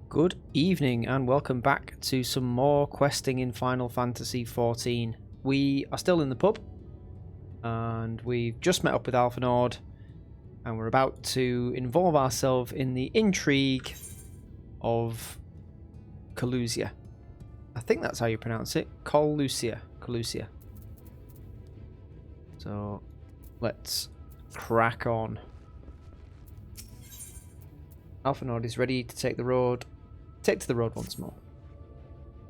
Good evening and welcome back to some more questing in Final Fantasy XIV. We are still in the pub and we've just met up with Alphinaud and we're about to involve ourselves in the intrigue of Colusia. I think that's how you pronounce it. Colusia. So let's crack on. Alphinaud is ready to take to the road once more.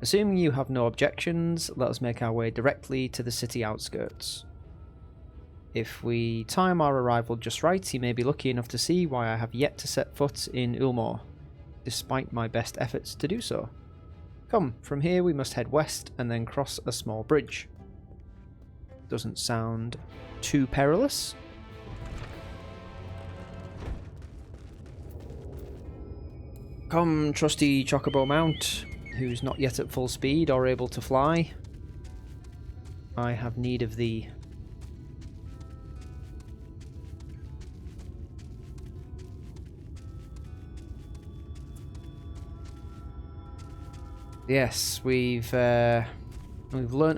Assuming you have no objections, let us make our way directly to the city outskirts. If we time our arrival just right, you may be lucky enough to see why I have yet to set foot in Eulmore, despite my best efforts to do so. Come, from here we must head west and then cross a small bridge. Doesn't sound too perilous. Come, trusty Chocobo Mount, who's not yet at full speed or able to fly. I have need of thee. Yes, we've learnt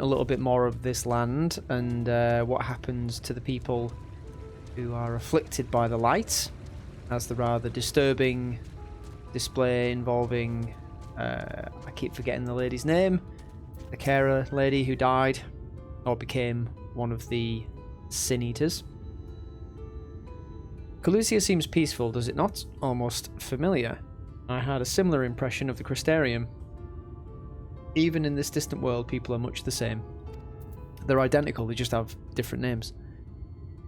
a little bit more of this land and what happens to the people who are afflicted by the light, as the rather disturbing display involving I keep forgetting the lady's name, the carer lady who died or became one of the Sin Eaters. Colusia seems peaceful, does it not? Almost familiar. I had a similar impression of the Crystarium. Even in this distant world, people are much the same. They're identical, they just have different names.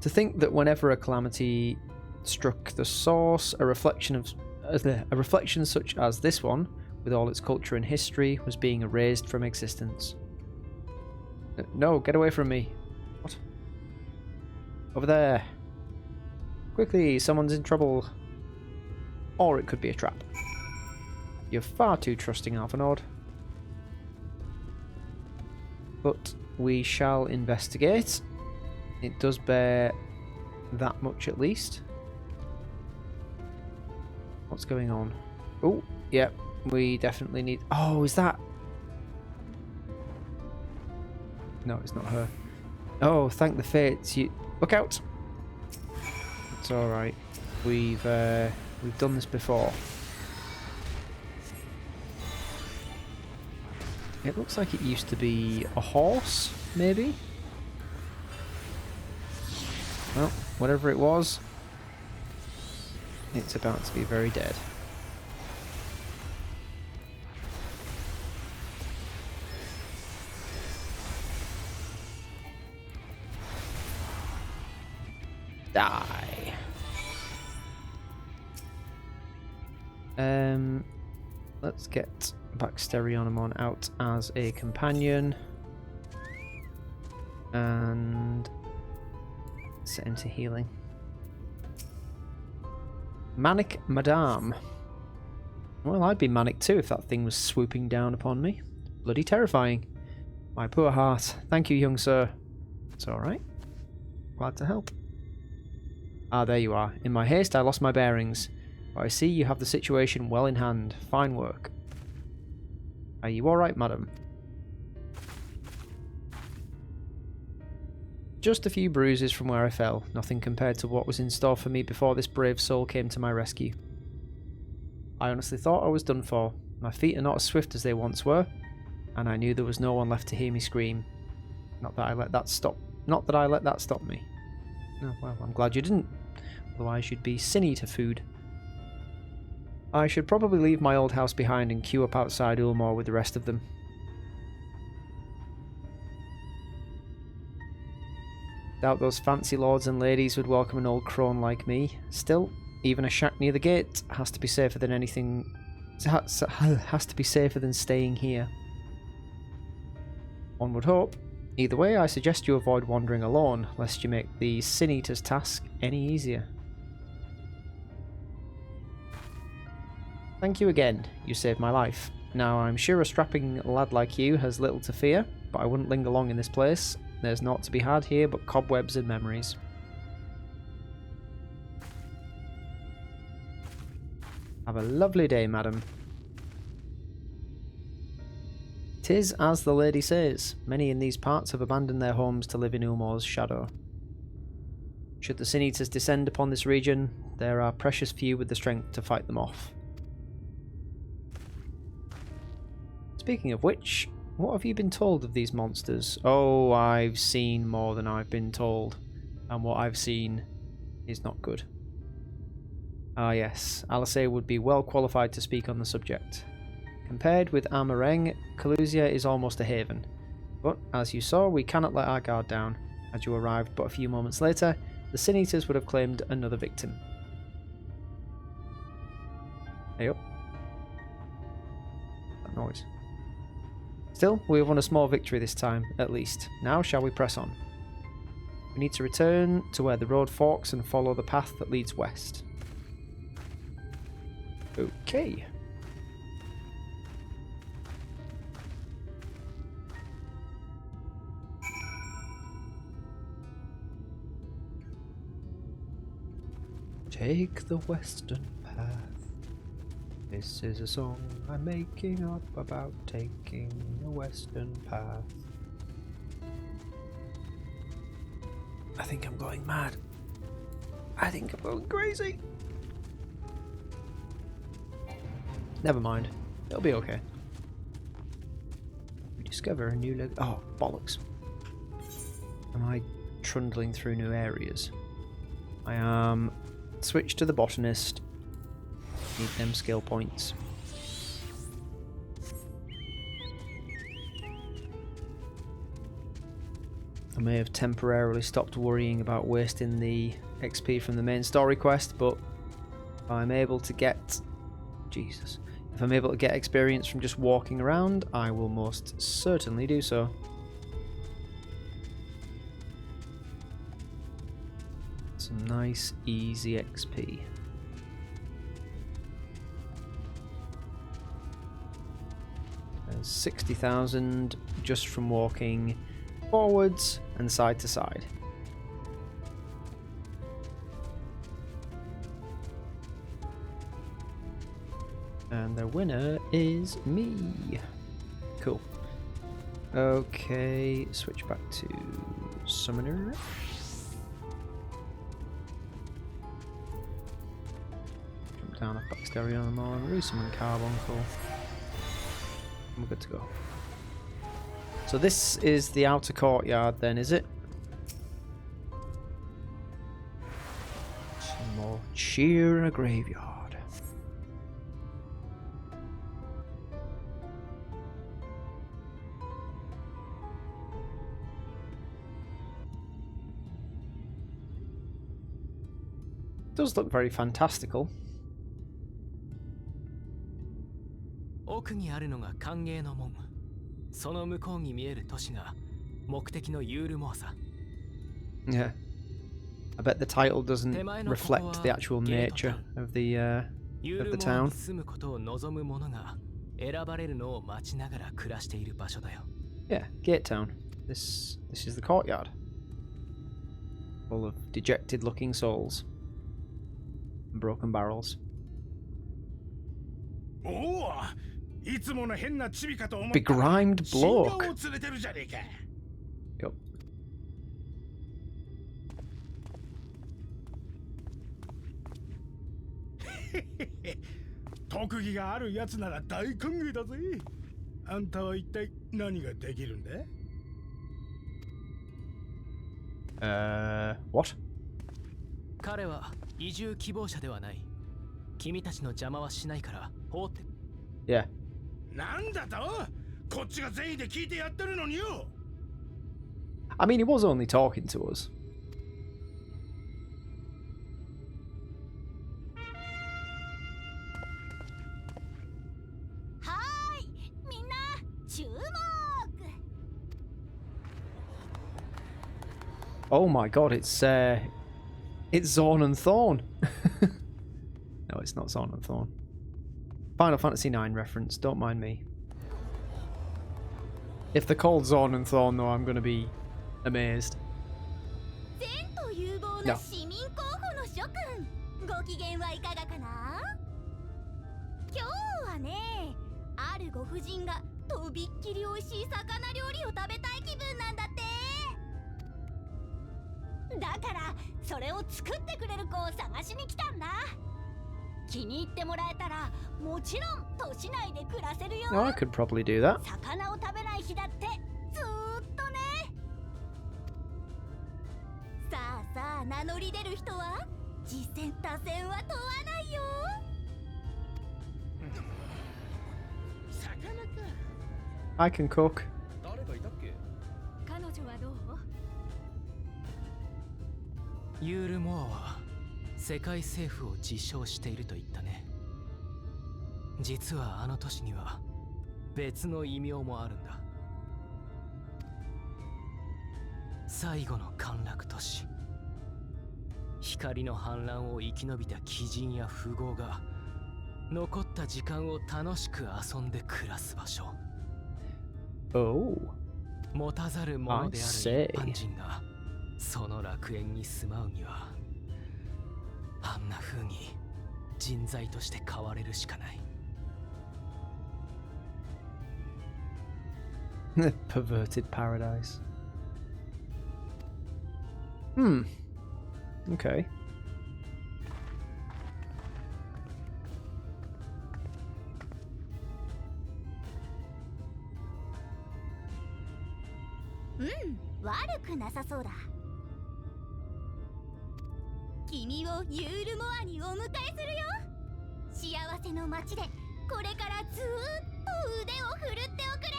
To think that whenever a calamity struck the source, a reflection such as this one, with all its culture and history, was being erased from existence. No, get away from me. What? Over there. Quickly, someone's in trouble. Or it could be a trap. You're far too trusting, Alphinaud. But we shall investigate. It does bear that much at least. What's going on? Oh, yep. We definitely need... Oh, is that... No, it's not her. Oh, thank the fates. You... Look out! It's alright. We've done this before. It looks like it used to be a horse, maybe? Well, whatever it was, it's about to be very dead. Die. Let's get Baxterionomon out as a companion and set into healing. Manic Madame. Well, I'd be manic too if that thing was swooping down upon me. Bloody terrifying. My poor heart. Thank you, young sir. It's alright. Glad to help. Ah, there you are. In my haste, I lost my bearings. But I see you have the situation well in hand. Fine work. Are you alright, madam? Just a few bruises from where I fell. Nothing compared to what was in store for me before this brave soul came to my rescue. I honestly thought I was done for. My feet are not as swift as they once were, and I knew there was no one left to hear me scream. Not that I let that stop me. No, well, I'm glad you didn't. Otherwise you'd be Sin Eater food. I should probably leave my old house behind and queue up outside Eulmore with the rest of them. Doubt those fancy lords and ladies would welcome an old crone like me. Still, even a shack near the gate has to be safer than anything. Has to be safer than staying here. One would hope. Either way, I suggest you avoid wandering alone, lest you make the Sin Eater's task any easier. Thank you again. You saved my life. Now, I'm sure a strapping lad like you has little to fear, but I wouldn't linger long in this place. There's naught to be had here but cobwebs and memories. Have a lovely day, madam. It is as the lady says. Many in these parts have abandoned their homes to live in Eulmore's shadow. Should the Sin Eaters descend upon this region, there are precious few with the strength to fight them off. Speaking of which, what have you been told of these monsters? Oh, I've seen more than I've been told. And what I've seen is not good. Ah yes, Alice would be well qualified to speak on the subject. Compared with Amareng, Calusia is almost a haven. But, as you saw, we cannot let our guard down. Had you arrived but a few moments later, the Sin Eaters would have claimed another victim. Hey up. That noise. Still, we have won a small victory this time, at least. Now shall we press on? We need to return to where the road forks and follow the path that leads west. Okay. Take the western path. This is a song I'm making up about taking the western path. I think I'm going mad. I think I'm going crazy. Never mind. It'll be okay. We discover a new oh, bollocks. Am I trundling through new areas? I am. Switch to the botanist. Need them skill points. I may have temporarily stopped worrying about wasting the XP from the main story quest, but if I'm able to get... Jesus. If I'm able to get experience from just walking around, I will most certainly do so. Some nice, easy XP. There's 60,000 just from walking forwards and side to side. And the winner is me. Cool. Okay, switch back to Summoner. Jump down a Baxterion and more, and resummon Carbuncle. We're good to go. So this is the outer courtyard then, is it? Some more cheer in a graveyard. Does look very fantastical. 奥にあるのが歓迎の門。その向こうに見える都市が目的のユールモアさ。Yeah. I bet the title doesn't reflect the actual nature of the town. 住むことを望む者が選ばれるのを待ちながら暮らしている場所だよ。Yeah, Gate Town. This is the courtyard. Full of dejected looking souls. And broken barrels. Begrimed bloke. Yup. 特技があるやつなら大歓迎だぜ。あんたは一体何ができるんだ? What? 彼は移住希望者ではない。君たちの邪魔はしないから放って。Yeah. なんだと? こっちが善意で聞いてやってるのによ。I mean, he was only talking to us. Oh my god, it's Zorn and Thorn. No, it's not Zorn and Thorn. Final Fantasy IX reference, don't mind me. If they're called Zorn and Thorn though, I'm gonna be amazed. No. ご機嫌はいかがかな？今日はね、あるるご婦人がとびっきり美味しい魚料理を食べたい気分なんだって。だからそれを作ってくれる子を探しに来たんだ。気に入ってもらえたらもちろん都市内で暮らせるよ。Oh, I could probably do that. 魚を食べない日だってずーっとね。さあさあ、名乗り出る人は次戦他戦は問わないよ。魚か。 I can cook. 誰かいたっけ？彼女はどう？ユールモアは世界政府を自称していると言ったね。実はあの都市には別の異名もあるんだ。最後の陥落都市。光の反乱を生き延びた鬼人や富豪が残った時間を楽しく遊んで暮らす場所。Oh. 持たざる者である一般人がその楽園に住まうにはあんな風に人材として変われるしかない。Perverted paradise. Hmm. Okay. 悪くなさそうだ。君をユールモアにお迎えするよ。幸せの街でこれからずーっと腕を振るっておくれ。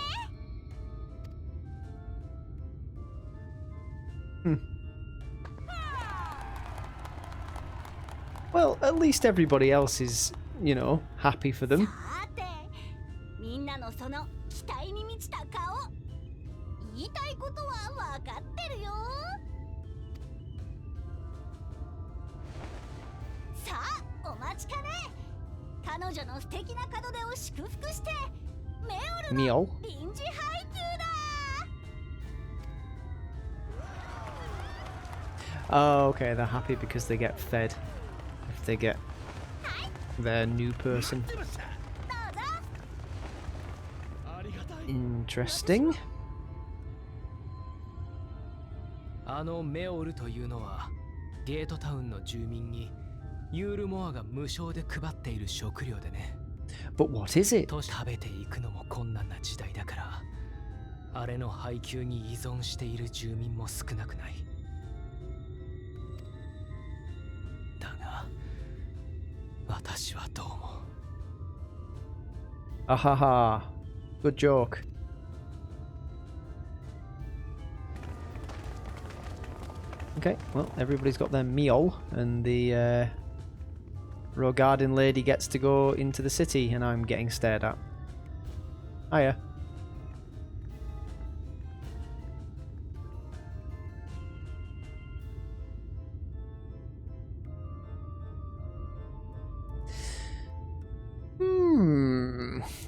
Well, at least everybody else is, you know, happy for them. さて、みんなのその期待に満ちた顔、言いたいことは分かってるよ。さあ、お待ちかね。彼女の素敵な門出を祝福して、メオルの臨時配給だ。Oh, okay, they're happy because they get fed if they get their new person. どうぞ。Interesting. あのメオルというのはゲートタウンの住民にユールモアが無償で配っている食料でね。 But what is it? と食べていくのも困難な時代だから、あれの配給に依存している住民も少なくない。だが私はどうも。Ahaha. Good joke. Okay, well, everybody's got their meal, and the Rogardin lady gets to go into the city, and I'm getting stared at. Hiya.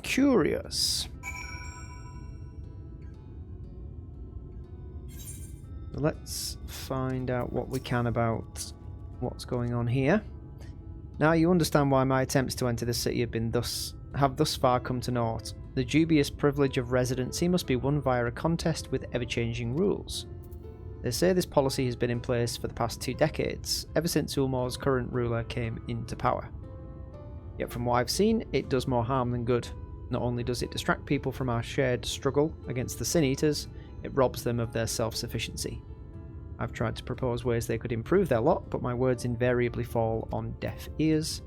Curious. Let's find out what we can about what's going on here. Now you understand why my attempts to enter the city have thus far come to naught. The dubious privilege of residency must be won via a contest with ever-changing rules. They say this policy has been in place for the past 2 decades, ever since Eulmore's current ruler came into power. Yet from what I've seen, it does more harm than good. Not only does it distract people from our shared struggle against the Sin Eaters, it robs them of their self-sufficiency. I've tried to propose ways they could improve their lot, but my words invariably fall on deaf ears.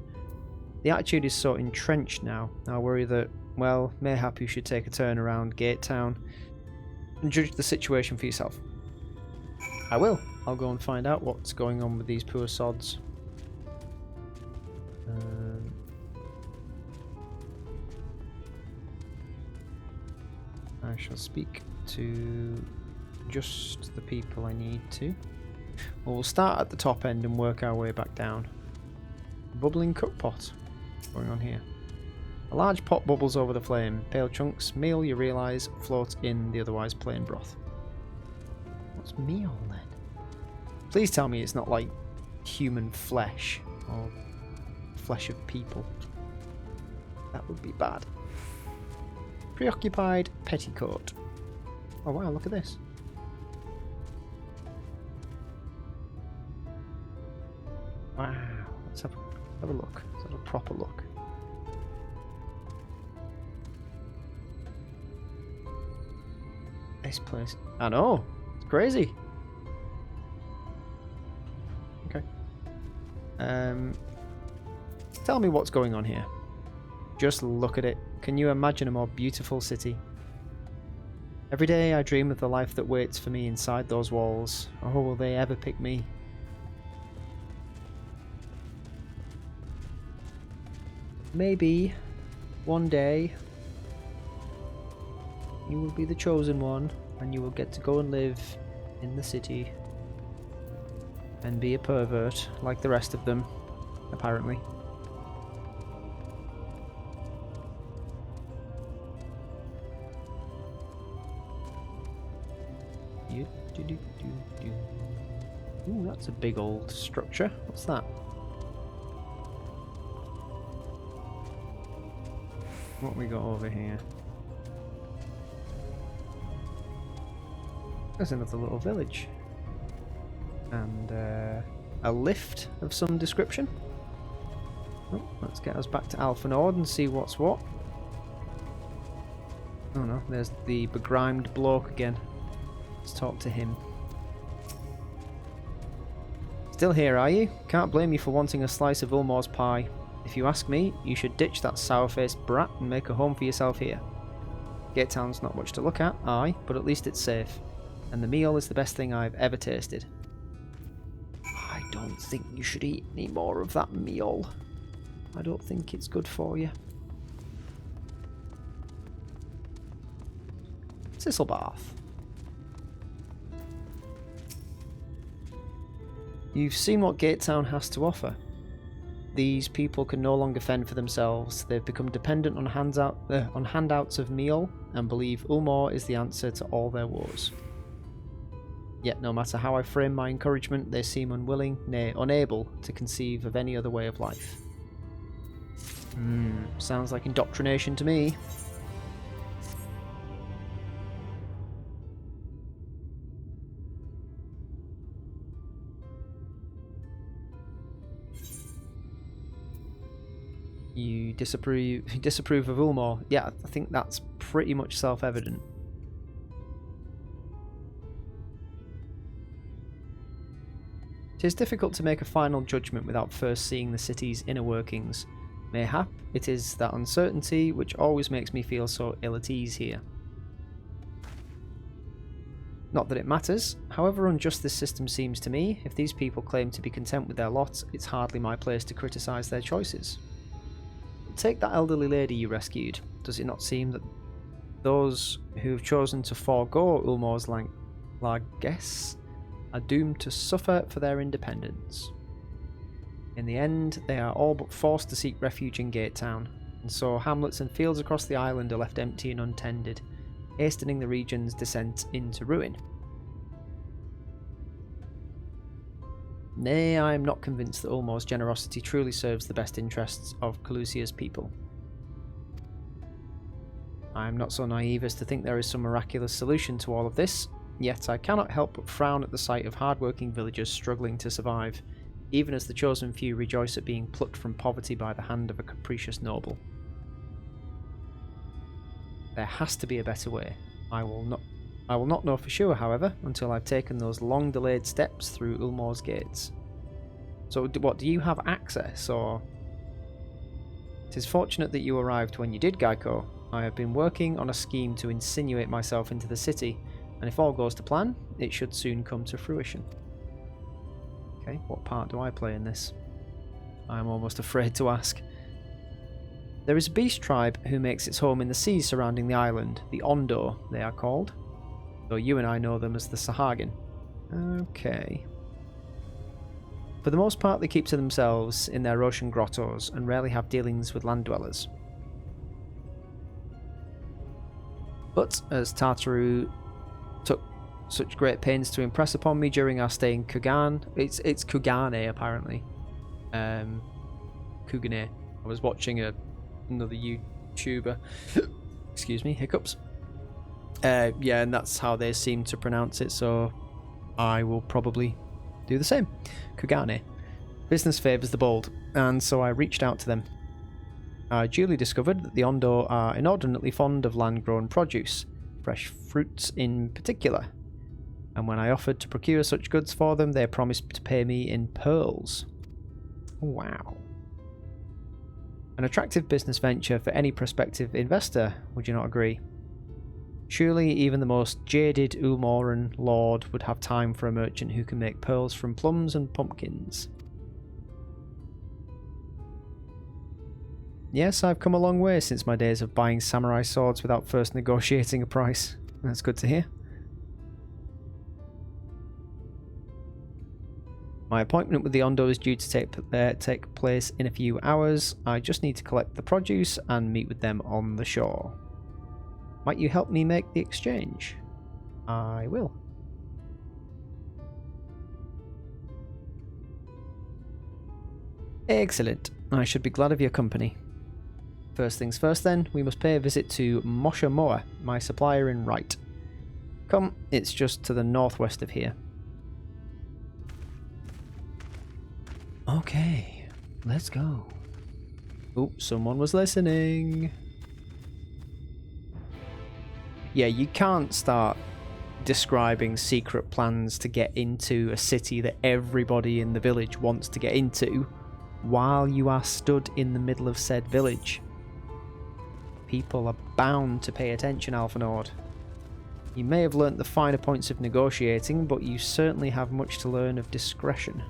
The attitude is so entrenched now, I worry that, well, mayhap you should take a turn around Gate Town and judge the situation for yourself. I will. I'll go and find out what's going on with these poor sods. I shall speak to just the people I need to. Well, we'll start at the top end and work our way back down. Bubbling cookpot. What's going on here? A large pot bubbles over the flame. Pale chunks, meal, you realise, float in the otherwise plain broth. What's meal then? Please tell me it's not like human flesh or flesh of people. That would be bad. Preoccupied petticoat. Oh wow, look at this. Wow, let's have a look. Let's have a proper look. This place. I know. It's crazy. Okay. Tell me what's going on here. Just look at it. Can you imagine a more beautiful city? Every day I dream of the life that waits for me inside those walls. Oh, will they ever pick me? Maybe one day you will be the chosen one and you will get to go and live in the city and be a pervert like the rest of them, apparently. Ooh, that's a big old structure. What's that? What we got over here? There's another little village. And a lift of some description. Oh, let's get us back to Alphinaud and see what's what. Oh no, there's the begrimed bloke again. Let's talk to him. Still here, are you? Can't blame you for wanting a slice of Eulmore's pie. If you ask me, you should ditch that sour-faced brat and make a home for yourself here. Gatetown's not much to look at, aye, but at least it's safe. And the meal is the best thing I've ever tasted. I don't think you should eat any more of that meal. I don't think it's good for you. Thistlebath. You've seen what Gatetown has to offer. These people can no longer fend for themselves. They've become dependent on handouts of meal and believe Eulmore is the answer to all their woes. Yet no matter how I frame my encouragement, they seem unwilling, nay, unable to conceive of any other way of life. Sounds like indoctrination to me. You disapprove of Eulmore. Yeah, I think that's pretty much self-evident. It is difficult to make a final judgment without first seeing the city's inner workings. Mayhap it is that uncertainty which always makes me feel so ill at ease here. Not that it matters. However unjust this system seems to me, if these people claim to be content with their lot, it's hardly my place to criticise their choices. Take that elderly lady you rescued. Does it not seem that those who have chosen to forego Eulmore's largesse are doomed to suffer for their independence? In the end, they are all but forced to seek refuge in Gatetown, and so hamlets and fields across the island are left empty and untended, hastening the region's descent into ruin. Nay, I am not convinced that Eulmore's generosity truly serves the best interests of Calusia's people. I am not so naive as to think there is some miraculous solution to all of this, yet I cannot help but frown at the sight of hard-working villagers struggling to survive, even as the chosen few rejoice at being plucked from poverty by the hand of a capricious noble. There has to be a better way. I will not know for sure, however, until I've taken those long-delayed steps through Eulmore's gates. So, what, do you have access, or...? It is fortunate that you arrived when you did, Gaiko. I have been working on a scheme to insinuate myself into the city, and if all goes to plan, it should soon come to fruition. Okay, what part do I play in this? I'm almost afraid to ask. There is a beast tribe who makes its home in the seas surrounding the island, the Ondo, they are called. Though you and I know them as the Sahagin. Okay. For the most part, they keep to themselves in their ocean grottos and rarely have dealings with land dwellers. But as Tartaru took such great pains to impress upon me during our stay in Kugan, it's Kugane apparently. Kugane. I was watching another YouTuber Excuse me, hiccups. Yeah, and that's how they seem to pronounce it, so I will probably do the same. Kugane. Business favours the bold, and so I reached out to them. I duly discovered that the Ondo are inordinately fond of land-grown produce, fresh fruits in particular, and when I offered to procure such goods for them, they promised to pay me in pearls. Wow. An attractive business venture for any prospective investor, would you not agree? Surely even the most jaded Eulmorean lord would have time for a merchant who can make pearls from plums and pumpkins. Yes, I've come a long way since my days of buying samurai swords without first negotiating a price. That's good to hear. My appointment with the Ondo is due to take place in a few hours. I just need to collect the produce and meet with them on the shore. Might you help me make the exchange? I will. Excellent. I should be glad of your company. First things first then, we must pay a visit to Mosha Moa, my supplier in Wright. Come, it's just to the northwest of here. Okay, let's go. Oh, someone was listening. Yeah, you can't start describing secret plans to get into a city that everybody in the village wants to get into while you are stood in the middle of said village. People are bound to pay attention, Alphinaud. You may have learnt the finer points of negotiating, but you certainly have much to learn of discretion.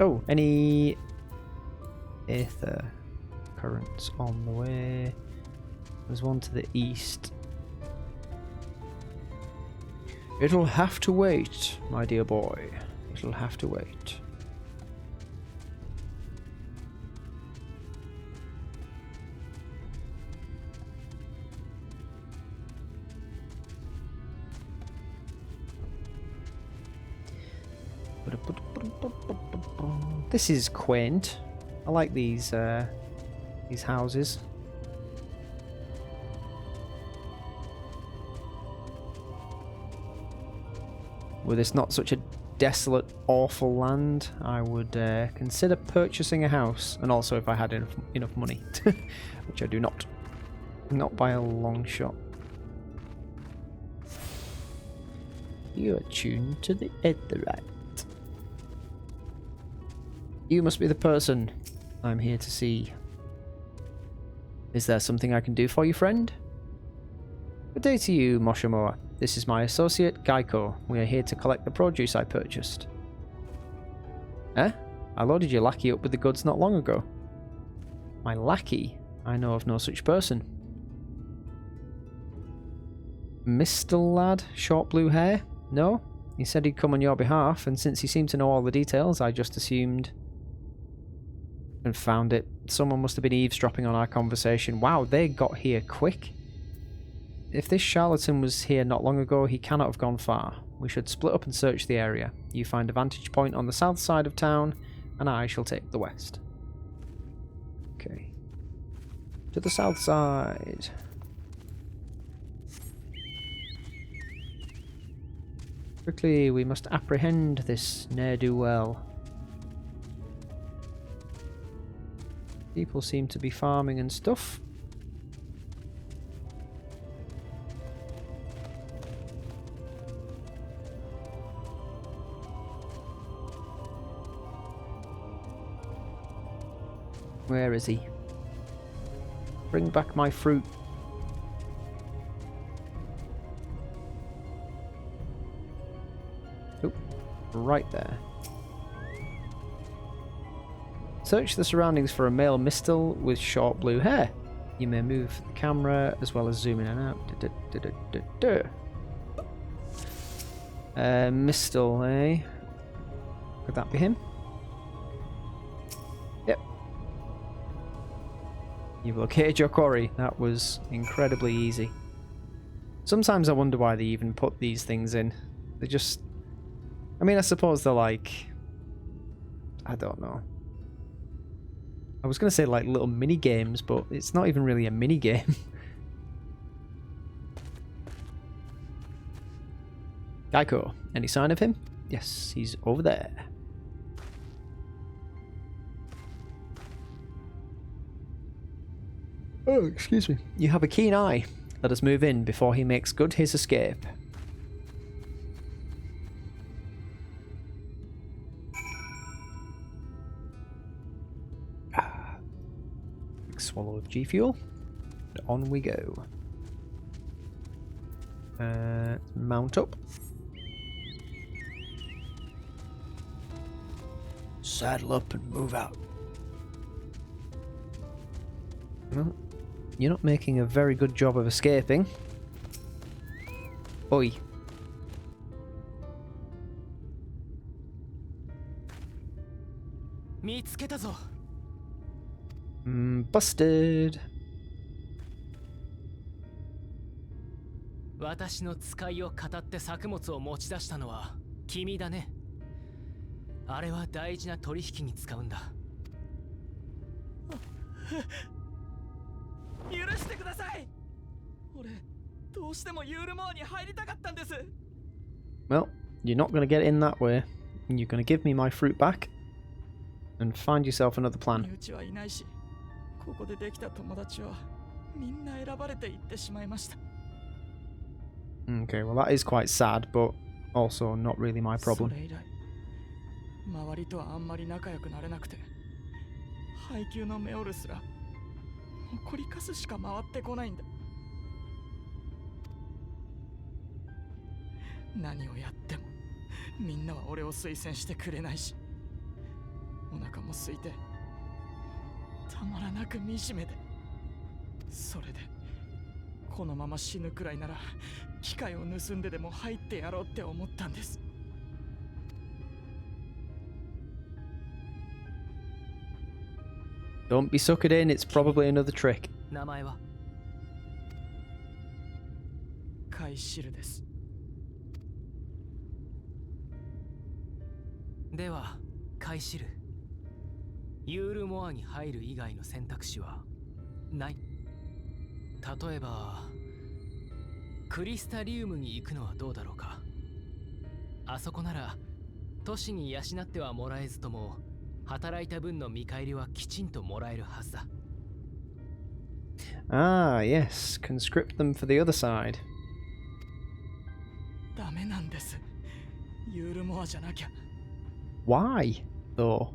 Oh, any aether currents on the way? There's one to the east. It'll have to wait, my dear boy. It'll have to wait. This is quaint. I like these houses. Were this not such a desolate, awful land, I would consider purchasing a house, and also if I had enough money, which I do not. Not by a long shot. You are tuned to the Etherite. You must be the person I'm here to see. Is there something I can do for you, friend? Good day to you, Moshamoa. This is my associate, Gaiko. We are here to collect the produce I purchased. Eh? I loaded your lackey up with the goods not long ago. My lackey? I know of no such person. Mr. Lad? Short blue hair? No? He said he'd come on your behalf, and since he seemed to know all the details, I just assumed... and found it. Someone must have been eavesdropping on our conversation. Wow, they got here quick. If this charlatan was here not long ago, he cannot have gone far. We should split up and search the area. You find a vantage point on the south side of town, and I shall take the west. Okay. To the south side. Quickly, we must apprehend this ne'er-do-well. People seem to be farming and stuff. Where is he? Bring back my fruit. Oh, right there. Search the surroundings for a male mistil with short blue hair. You may move the camera as well as zoom in and out. Mistil, eh? Could that be him? Yep. You've located your quarry. That was incredibly easy. Sometimes I wonder why they even put these things in. They just... I mean, I suppose they're like... I don't know. I was going to say like little mini games, but it's not even really a mini game. Gaiko, any sign of him? Yes, he's over there. Oh, excuse me. You have a keen eye. Let us move in before he makes good his escape. Big swallow of G Fuel. And on we go. Mount up. Saddle up and move out. Well, you're not making a very good job of escaping. Oi. Busted. 私の使いを語って作物を持ち出したのは君だね。あれは大事な取引に使うんだ。許してください。俺どうしてもユールモアに入りたかったんです。Well, you're not going to get in that way. You're going to give me my fruit back and find yourself another plan. 身内はいないし、ここでできた友達はみんな選ばれていってしまいました。Okay, well that is quite sad, but also not really my そ problem. れ以来、周りとはあんまり仲良くなれなくて、配給のメオルすら誇りかすしか回ってこないんだ。何をやってもみんなは俺を推薦してくれないし、お腹も空いてたまらなく惨めで、それでこのまま死ぬくらいなら機械を盗んででも入ってやろうって思ったんです。Don't be suckered in, it's probably another trick. 名前はカイシルです。では、カイシル。ユールモアに入る以外の選択肢はない。例えば、クリスタリウムに行くのはどうだろうか。あそこなら、都市に養ってはもらえずとも、働いた分の見返りはきちんともらえるはずだ。Ah, yes. Conscript them for the other side. ダメなんです。ユールモアじゃなきゃ。Why, though?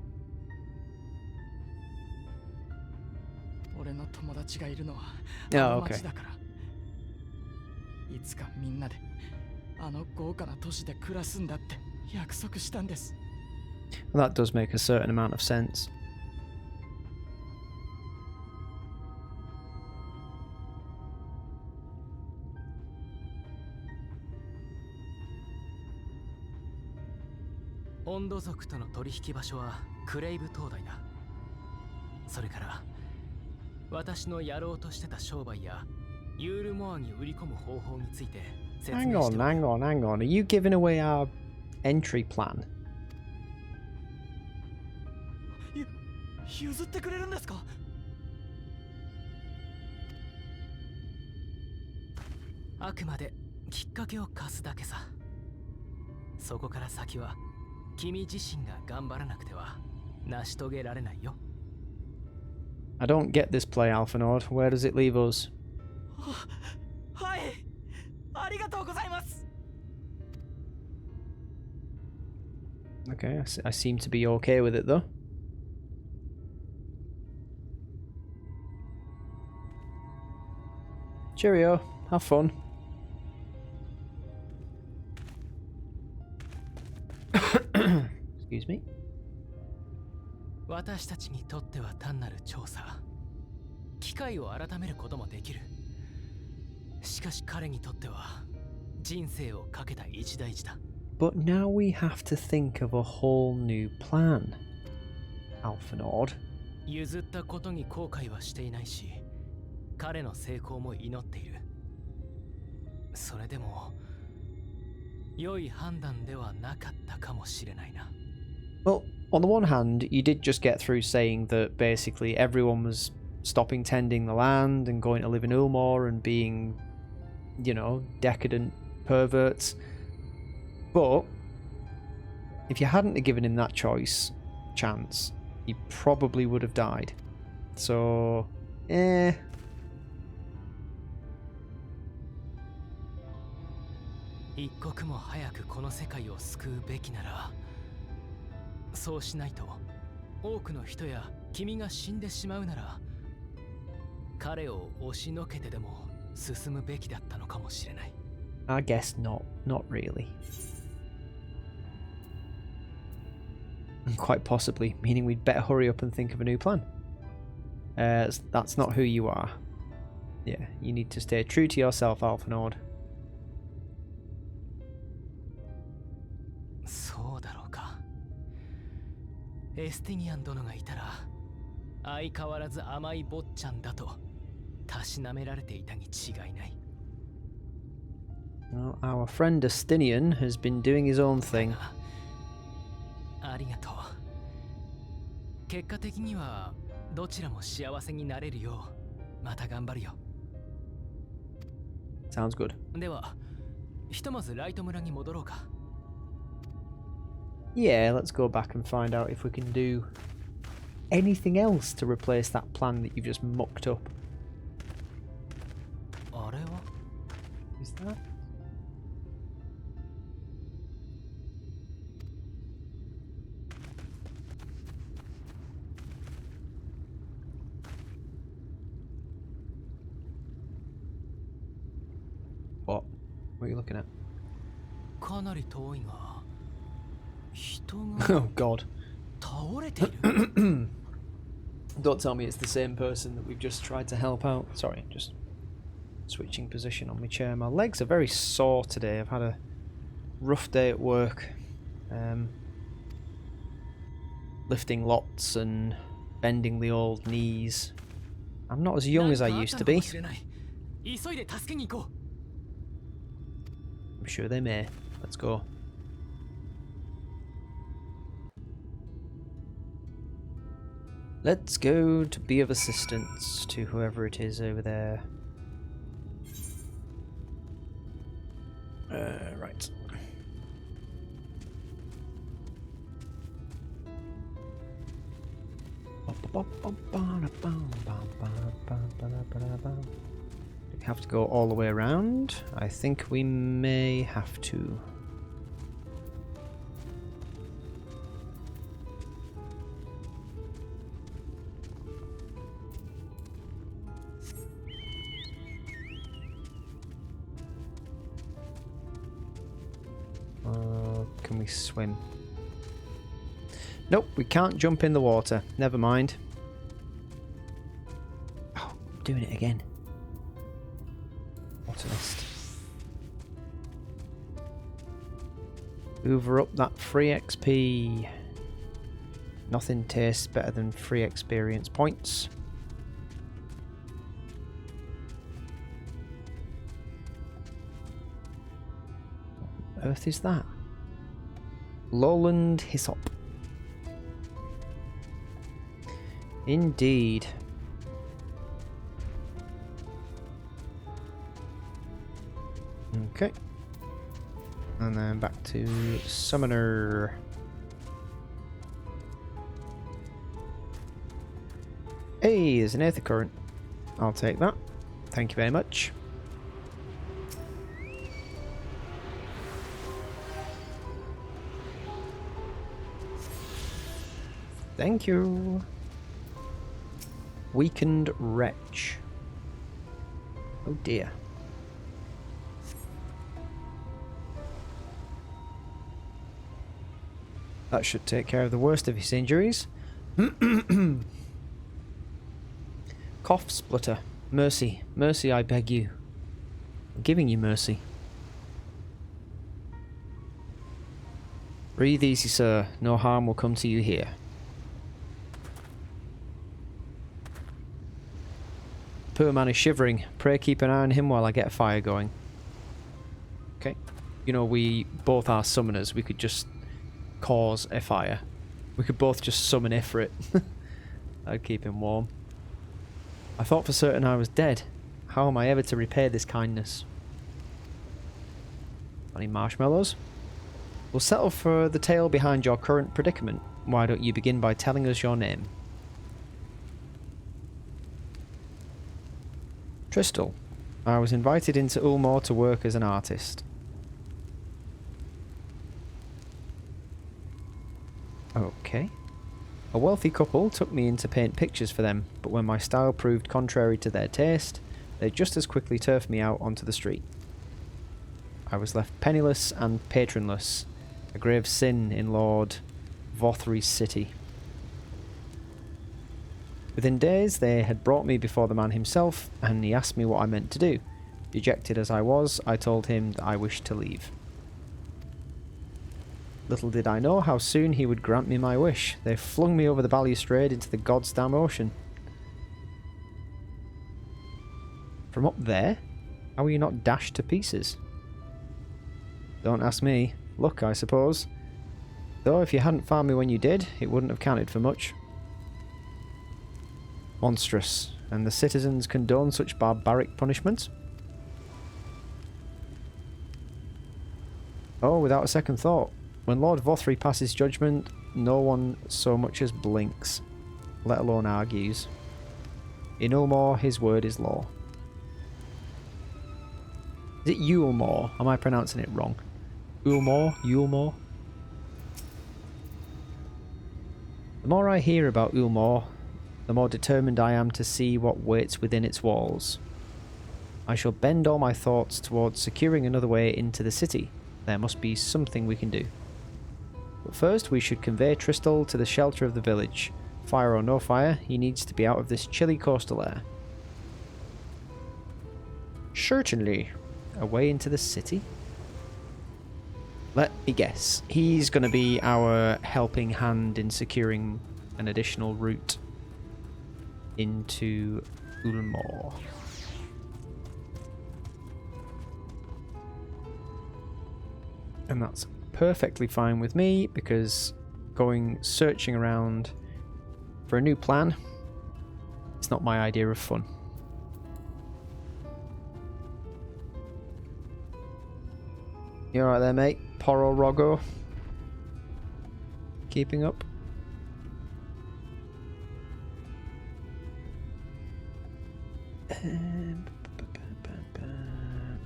俺の友達がいるのはあ Yeah, の okay. 町だから。いつかみんなであの豪華な都市で暮らすんだって約束したんです。Well, that does make a certain amount of sense. 温度族との取引場所はクレイブ灯台だ。それから私のやろうとしてた商売やユールモアに売り込む方法について説 Hang 明し on, ておく。 hang on, hang on. Are you giving away our entry plan? 譲ってくれるんですか？あくまできっかけを貸すだけさ。そこから先は君自身が頑張らなくては成し遂げられないよ。I don't get this play, Alphinaud. Where does it leave us? はい、ありがとうございます。 Okay, I seem to be okay with it, though. Cheerio. Have fun. Excuse me. 私たちにとっては単なる調査。機会を改めることもできる。しかし彼にとっては人生をかけた一大事だ。But now we have to think of a whole new plan. Alphinaud. 譲ったことに後悔はしていないし、彼の成功も祈っている。それでも良い判断ではなかったかもしれないな。Well, on the one hand, you did just get through saying that basically everyone was stopping tending the land and going to live in Eulmore and being, you know, decadent perverts. But if you hadn't have given him that chance, he probably would have died. So,一刻も早くこの世界を救うべきなら、そうしないと多くの人や君が死んでしまうなら、彼を押しのけてでも進むべきだったのかもしれない。I guess not really. And quite possibly, meaning we'd better hurry up and think of a new plan. That's not who you are. Yeah, you need to stay true to yourself, Alphinaud. そうだろうか。エスティニアン殿がいたら、相変わらず甘い坊ちゃんだとたしなめられていたに違いない。Well, our friend Estinian has been doing his own thing. ありがとう。結果的にはどちらも幸せになれるようまた頑張るよ。Sounds good. では、ひとまずライト村に戻ろうか。Yeah, let's go back and find out if we can do anything else to replace that plan that you've just mucked up. あれは Is that? What? What are you looking at? かなり遠いが、人 Oh が god. 倒れている。Don't tell me it's the same person that we've just tried to help out. Sorry, just switching position on my chair. My legs are very sore today. I've had a rough day at work. Lifting lots and bending the old knees. I'm not as young as I used to be. 急いで助けに行こう。 I'm sure they may. Let's go. Let's go to be of assistance to whoever it is over there. Right. Do we have to go all the way around? I think we may have to. Can we swim? Nope, we can't jump in the water. Never mind. Oh, I'm doing it again. Opportunist. Hoover up that free XP. Nothing tastes better than free experience points. What on earth is that? Lowland Hyssop. Indeed. Okay. And then back to Summoner. Hey, there's an Aether Current. I'll take that. Thank you very much. Thank you. Weakened Wretch. Oh dear. That should take care of the worst of his injuries. Cough Splitter. Mercy. Mercy, I beg you. I'm giving you mercy. Breathe easy, sir. No harm will come to you here. Poor man is shivering. Pray keep an eye on him while I get a fire going. Okay. You know, we both are summoners. We could just cause a fire. We could both just summon Ifrit. That'd keep him warm. I thought for certain I was dead. How am I ever to repay this kindness? Any marshmallows? We'll settle for the tale behind your current predicament. Why don't you begin by telling us your name? Tristal. I was invited into Eulmore to work as an artist. Okay. A wealthy couple took me in to paint pictures for them, but when my style proved contrary to their taste, they just as quickly turfed me out onto the street. I was left penniless and patronless, a grave sin in Lord Vothry's city. Within days they had brought me before the man himself, and he asked me what I meant to do. Dejected as I was, I told him that I wished to leave. Little did I know how soon he would grant me my wish. They flung me over the balustrade into the God's damn ocean. From up there? How were you not dashed to pieces? Don't ask me. Luck, I suppose. Though if you hadn't found me when you did, it wouldn't have counted for much. Monstrous. And the citizens condone such barbaric punishment? Oh, without a second thought. When Lord Vothry passes judgment, no one so much as blinks, let alone argues. In Eulmore, his word is law. Is it Eulmore? Am I pronouncing it wrong? Eulmore? Eulmore? The more I hear about Eulmore, the more determined I am to see what waits within its walls. I shall bend all my thoughts towards securing another way into the city. There must be something we can do. But first we should convey Tristal to the shelter of the village. Fire or no fire, he needs to be out of this chilly coastal air. Certainly. Away into the city? Let me guess. He's going to be our helping hand in securing an additional route into Eulmore. And that's perfectly fine with me, because going searching around for a new plan, it's not my idea of fun. You alright there, mate? Poro Rogo? Keeping up?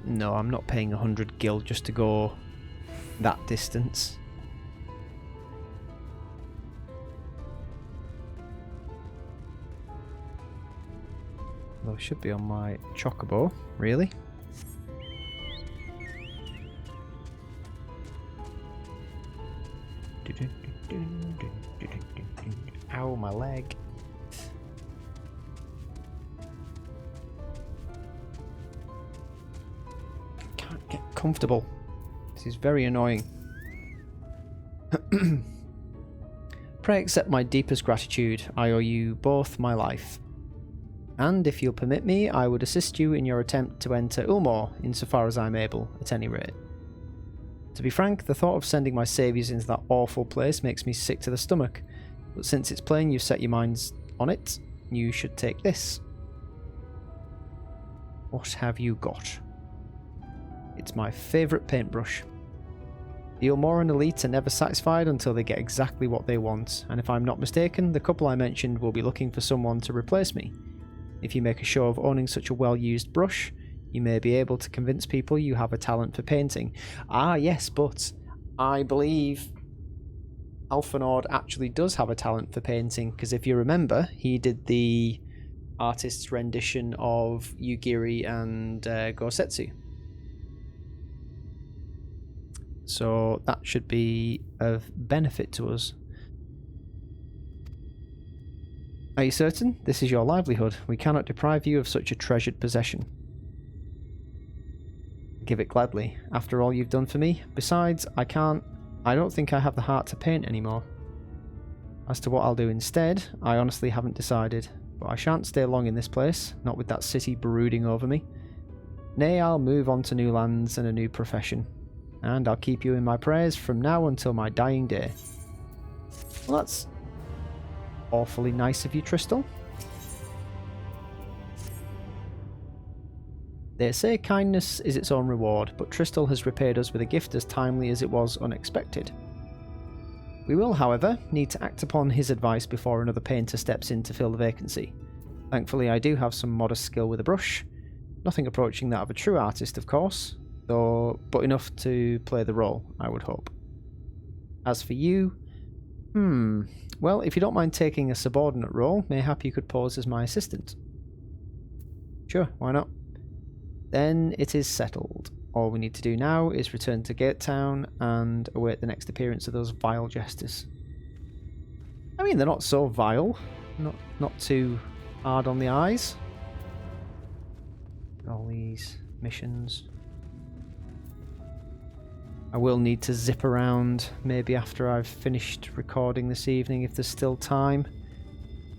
No, I'm not paying 100 gil just to go that distance. Well, it should be on my chocobo, really. Ow, my leg. Can't get comfortable. This is very annoying. Pray accept my deepest gratitude. I owe you both my life. And if you'll permit me, I would assist you in your attempt to enter Eulmore, insofar as I'm able, at any rate. To be frank, the thought of sending my saviours into that awful place makes me sick to the stomach. But since it's plain you've set your minds on it, you should take this. What have you got? It's my favourite paintbrush. The Eulmoran elite are never satisfied until they get exactly what they want, and if I'm not mistaken, the couple I mentioned will be looking for someone to replace me. If you make a show of owning such a well-used brush, you may be able to convince people you have a talent for painting. Ah, yes, but I believe Alphinaud actually does have a talent for painting, because if you remember, he did the artist's rendition of Yugiri and Gosetsu. So that should be of benefit to us. Are you certain? This is your livelihood. We cannot deprive you of such a treasured possession. Give it gladly, after all you've done for me. Besides, I don't think I have the heart to paint anymore. As to what I'll do instead, I honestly haven't decided, but I shan't stay long in this place, not with that city brooding over me. Nay, I'll move on to new lands and a new profession, and I'll keep you in my prayers from now until my dying day. Well, that's awfully nice of you, Tristal. They say kindness is its own reward, but Tristal has repaid us with a gift as timely as it was unexpected. We will, however, need to act upon his advice before another painter steps in to fill the vacancy. Thankfully, I do have some modest skill with a brush. Nothing approaching that of a true artist, of course, though, but enough to play the role, I would hope. As for you, well, if you don't mind taking a subordinate role, mayhap you could pose as my assistant. Sure, why not? Then it is settled. All we need to do now is return to Gate Town and await the next appearance of those vile jesters. I mean, they're not so vile. Not too hard on the eyes. All these missions. I will need to zip around maybe after I've finished recording this evening if there's still time.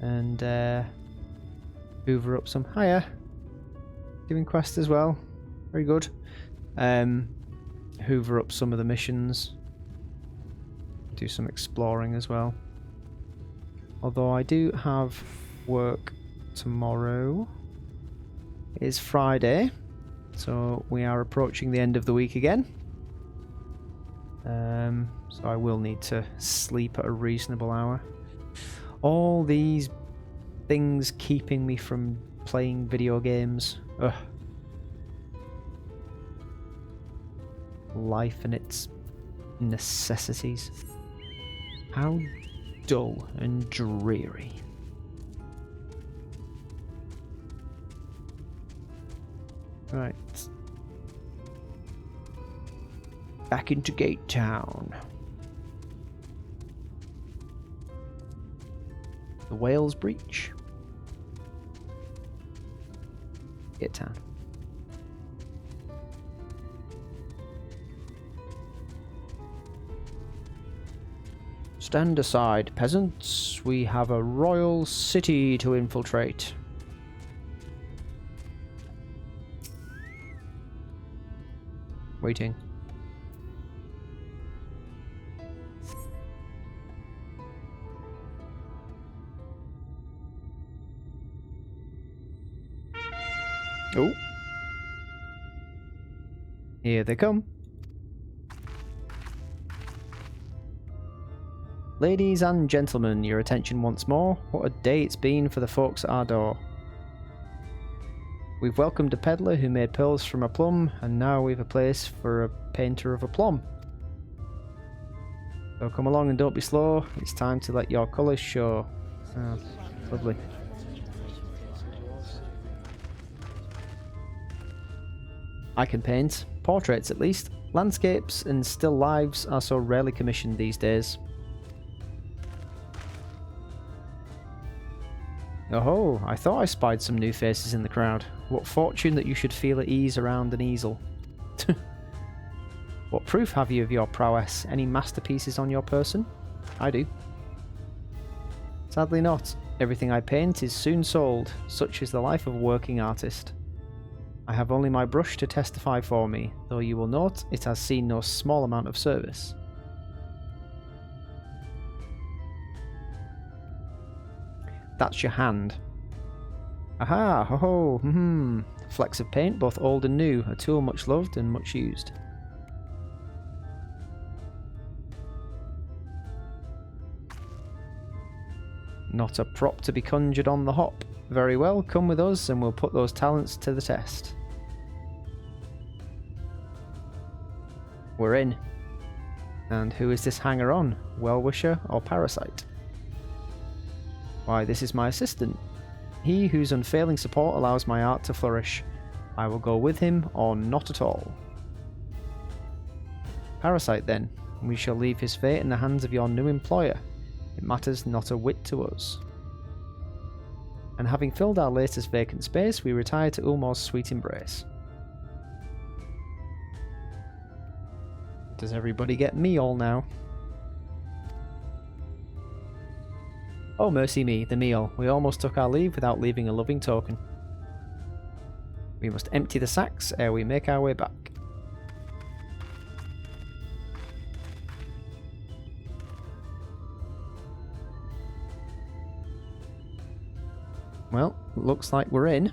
And hoover up some... Hiya! Doing quests as well. Very good. Hoover up some of the missions. Do some exploring as well. Although I do have work tomorrow. It is Friday, so we are approaching the end of the week again. So I will need to sleep at a reasonable hour. All these things keeping me from playing video games. Ugh. Life and its necessities. How dull and dreary. Right. Back into Gate Town. The Whales Breach. Gate Town. Stand aside, peasants. We have a royal city to infiltrate. Waiting. Oh. Here they come. Ladies and gentlemen, your attention once more. What a day it's been for the folks at our door. We've welcomed a peddler who made pearls from a plum, and now we've a place for a painter of a plum. So come along and don't be slow. It's time to let your colours show. Oh, lovely. I can paint. Portraits, at least. Landscapes and still lives are so rarely commissioned these days. Oh, I thought I spied some new faces in the crowd. What fortune that you should feel at ease around an easel. What proof have you of your prowess? Any masterpieces on your person? I do. Sadly not. Everything I paint is soon sold. Such is the life of a working artist. I have only my brush to testify for me, though you will note it has seen no small amount of service. That's your hand. Aha! Ho ho! Flecks of paint, both old and new, a tool much loved and much used. Not a prop to be conjured on the hop. Very well, come with us and we'll put those talents to the test. We're in. And who is this hanger-on? Well-wisher or parasite? Why, this is my assistant. He whose unfailing support allows my art to flourish. I will go with him or not at all. Parasite then. We shall leave his fate in the hands of your new employer. It matters not a whit to us. And having filled our latest vacant space, we retire to Eulmore's sweet embrace. Does everybody get me all now? Oh, mercy me, the meal. We almost took our leave without leaving a loving token. We must empty the sacks ere we make our way back. Well, looks like we're in.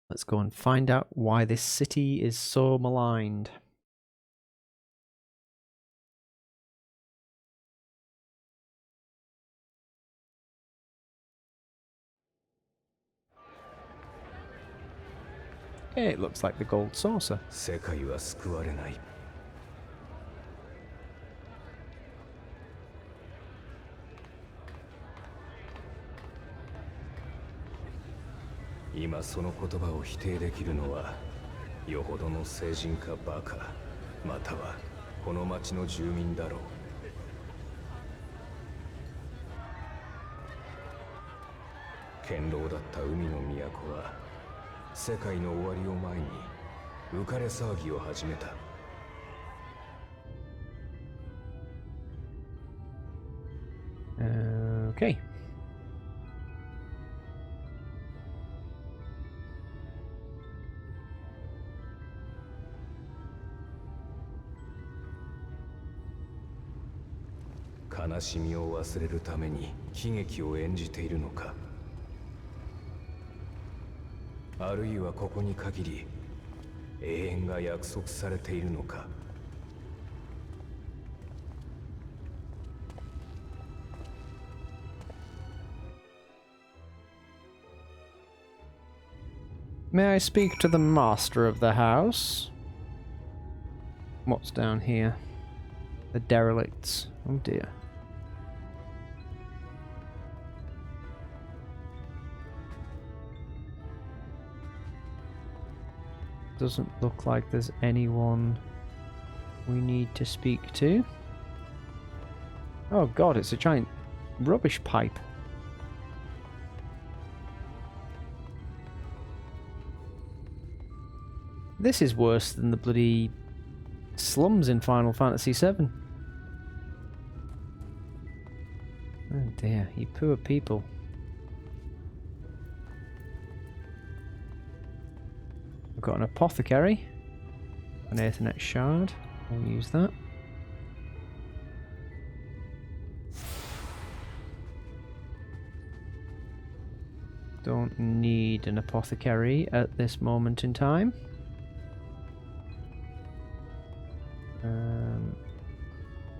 Let's go and find out why this city is so maligned. Okay, it looks like the gold saucer. 世界は救われない。今その言葉を否定できるのはよほどの聖人かバカ、またはこの町の住民だろう。堅牢だった海の都は世界の終わりを前に浮かれ騒ぎを始めた。Okay.「悲しみを忘れるために喜劇を演じているのか、あるいはここに限り永遠が約束されているのか。May I speak to the master of the house? What's down here? The derelicts. Oh dear. Doesn't look like there's anyone we need to speak to. Oh god, it's a giant rubbish pipe. This is worse than the bloody slums in Final Fantasy VII. Oh dear, you poor people. We've got an apothecary, an Aethernet shard. We'll use that. Don't need an apothecary at this moment in time.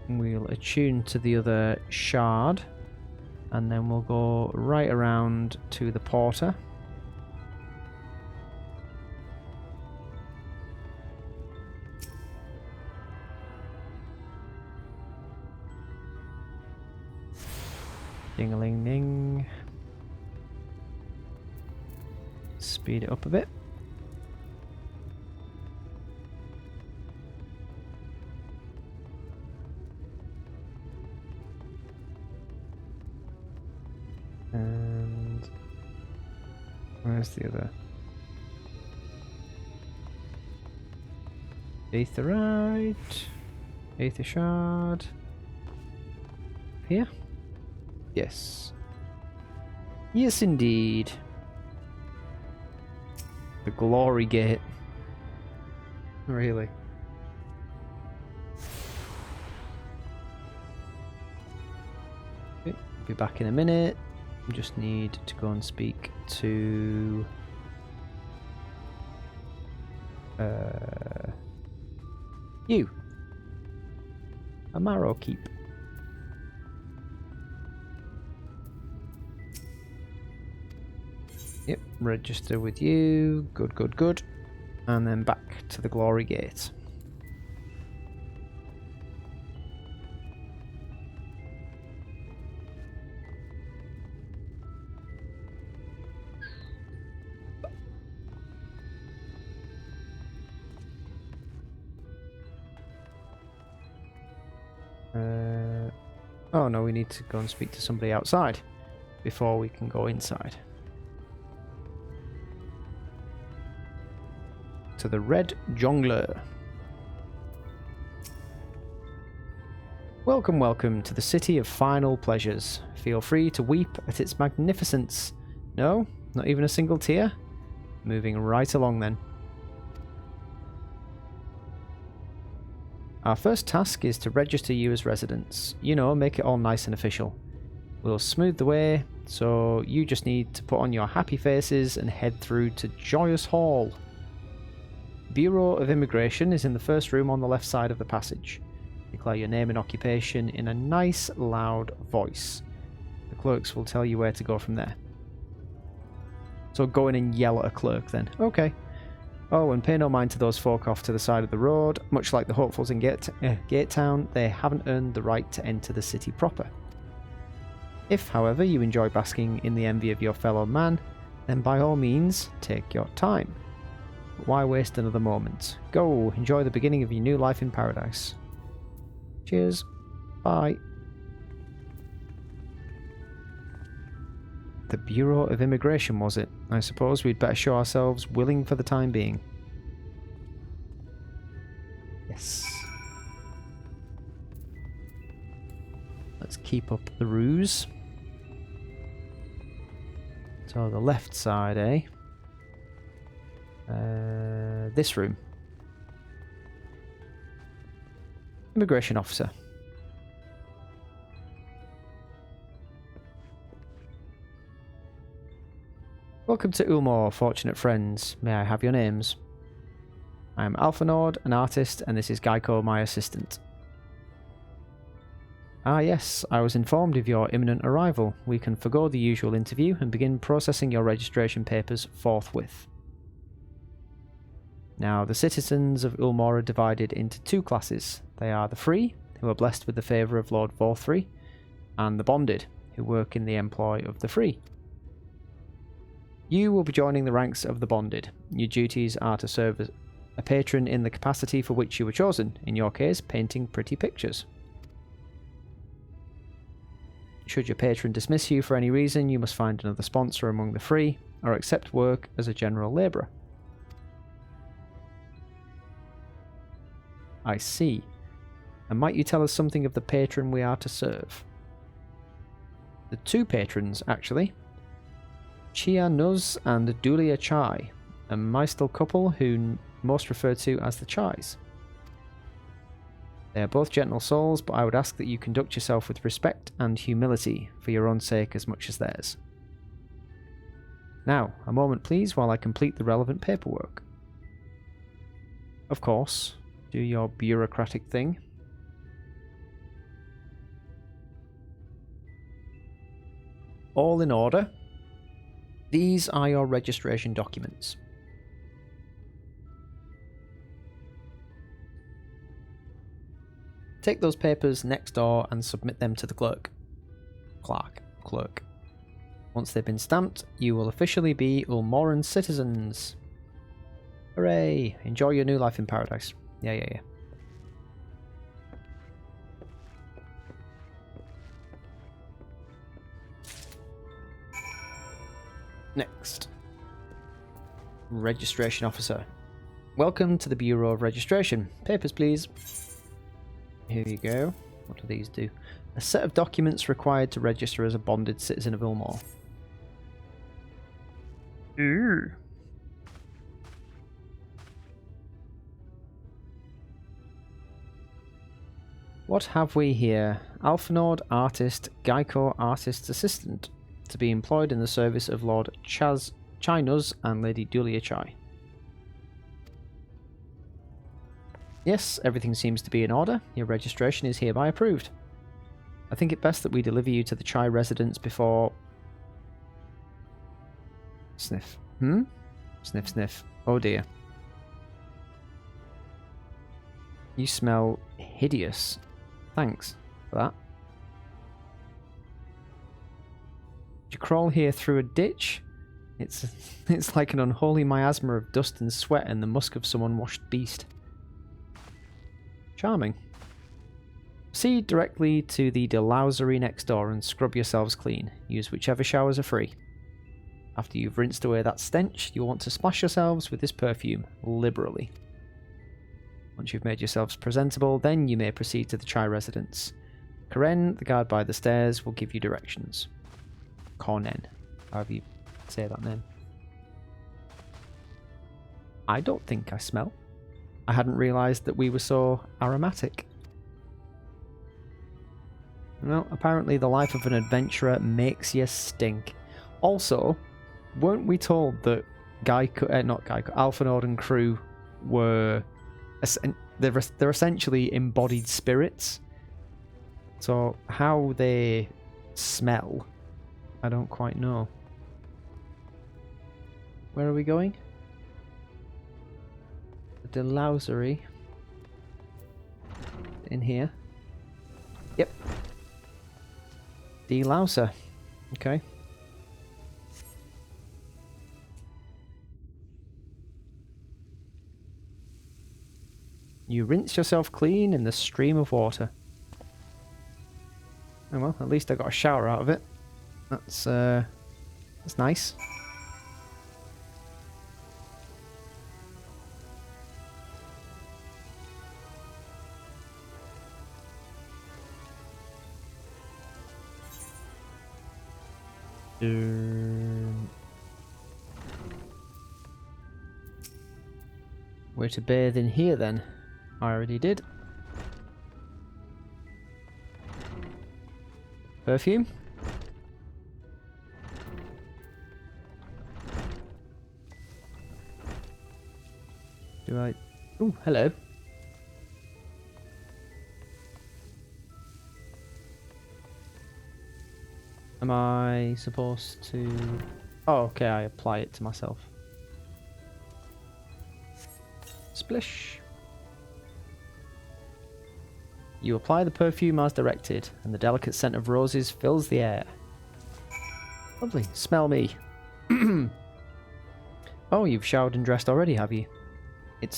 We'll attune to the other shard, and then we'll go right around to the porter. Ding-a-ling-ding. Speed it up a bit. And where's the other? Aetherite, Aether shard. Here? Yes. Yes, indeed. The glory gate. Really. Okay, be back in a minute. Just need to go and speak to you. Amaro Keep. Yep, register with you. Good, good, good. And then back to the glory gate. Oh no, we need to go and speak to somebody outside before we can go inside. To the Red Jongler. Welcome, welcome to the city of final pleasures. Feel free to weep at its magnificence. No, Not even a single tear? Moving right along then. Our first task is to register you as residents. You know, make it all nice and official. We'll smooth the way, so you just need to put on your happy faces and head through to Joyous Hall. Bureau of Immigration is in the first room on the left side of the passage. Declare your name and occupation in a nice, loud voice. The clerks will tell you where to go from there. So go in and yell at a clerk then. Okay. Oh, and pay no mind to those folk off to the side of the road. Much like the hopefuls in Gate Town, they haven't earned the right to enter the city proper. If, however, you enjoy basking in the envy of your fellow man, then by all means, take your time. But why waste another moment? Go, enjoy the beginning of your new life in paradise. Cheers. Bye. The Bureau of Immigration, was it? I suppose we'd better show ourselves willing for the time being. Yes. Let's keep up the ruse. So the left side, eh? This room. Immigration officer. Welcome to Eulmore, fortunate friends. May I have your names? I am Alphinaud, an artist, and this is Gaiko, my assistant. Ah yes, I was informed of your imminent arrival. We can forgo the usual interview and begin processing your registration papers forthwith. Now, the citizens of Eulmore are divided into two classes. They are the free, who are blessed with the favour of Lord Vorthry, and the bonded, who work in the employ of the free. You will be joining the ranks of the bonded. Your duties are to serve as a patron in the capacity for which you were chosen, in your case, painting pretty pictures. Should your patron dismiss you for any reason, you must find another sponsor among the free, or accept work as a general labourer. I see. And might you tell us something of the patron we are to serve? The two patrons, actually. Chia Nuz and Dulia Chai, a Maistel couple who most refer to as the Chais. They are both gentle souls, but I would ask that you conduct yourself with respect and humility for your own sake as much as theirs. Now, a moment please while I complete the relevant paperwork. Of course, do your bureaucratic thing. All in order. These are your registration documents. Take those papers next door and submit them to the clerk. Clerk. Once they've been stamped, you will officially be Eulmoran citizens. Hooray! Enjoy your new life in paradise. Yeah. Next. Registration officer. Welcome to the Bureau of Registration. Papers, please. Here you go. What do these do? A set of documents required to register as a bonded citizen of Eulmore. Ooh. What have we here? Alphinaud, artist, Gaiko, artist's assistant. To be employed in the service of Lord Chinuz and Lady Dulia Chai. Yes, everything seems to be in order. Your registration is hereby approved. I think it best that we deliver you to the Chai residence before... Sniff. Sniff, sniff. Oh dear. You smell hideous. Thanks for that. Did you crawl here through a ditch? It's like an unholy miasma of dust and sweat and the musk of some unwashed beast. Charming. Proceed directly to the delousery next door and scrub yourselves clean. Use whichever showers are free. After you've rinsed away that stench, you'll want to splash yourselves with this perfume liberally. Once you've made yourselves presentable, then you may proceed to the Chai residence. Karen, the guard by the stairs, will give you directions. Cornen. However you say that name. I don't think I smell. I hadn't realised that we were so aromatic. Well, apparently the life of an adventurer makes you stink. Also, weren't we told that Alphinaud and crew were... They're essentially embodied spirits? So how they smell, I don't quite know. Where are we going? The Delousery. In here. Yep. Delouser. Okay. You rinse yourself clean in the stream of water. Oh well, at least I got a shower out of it. That's nice. Where to bathe in here then? I already did. Perfume? Do I... Oh, hello. Am I supposed to... Oh, okay, I apply it to myself. Splish. You apply the perfume as directed, and the delicate scent of roses fills the air. Lovely. Smell me. Oh, you've showered and dressed already, have you? It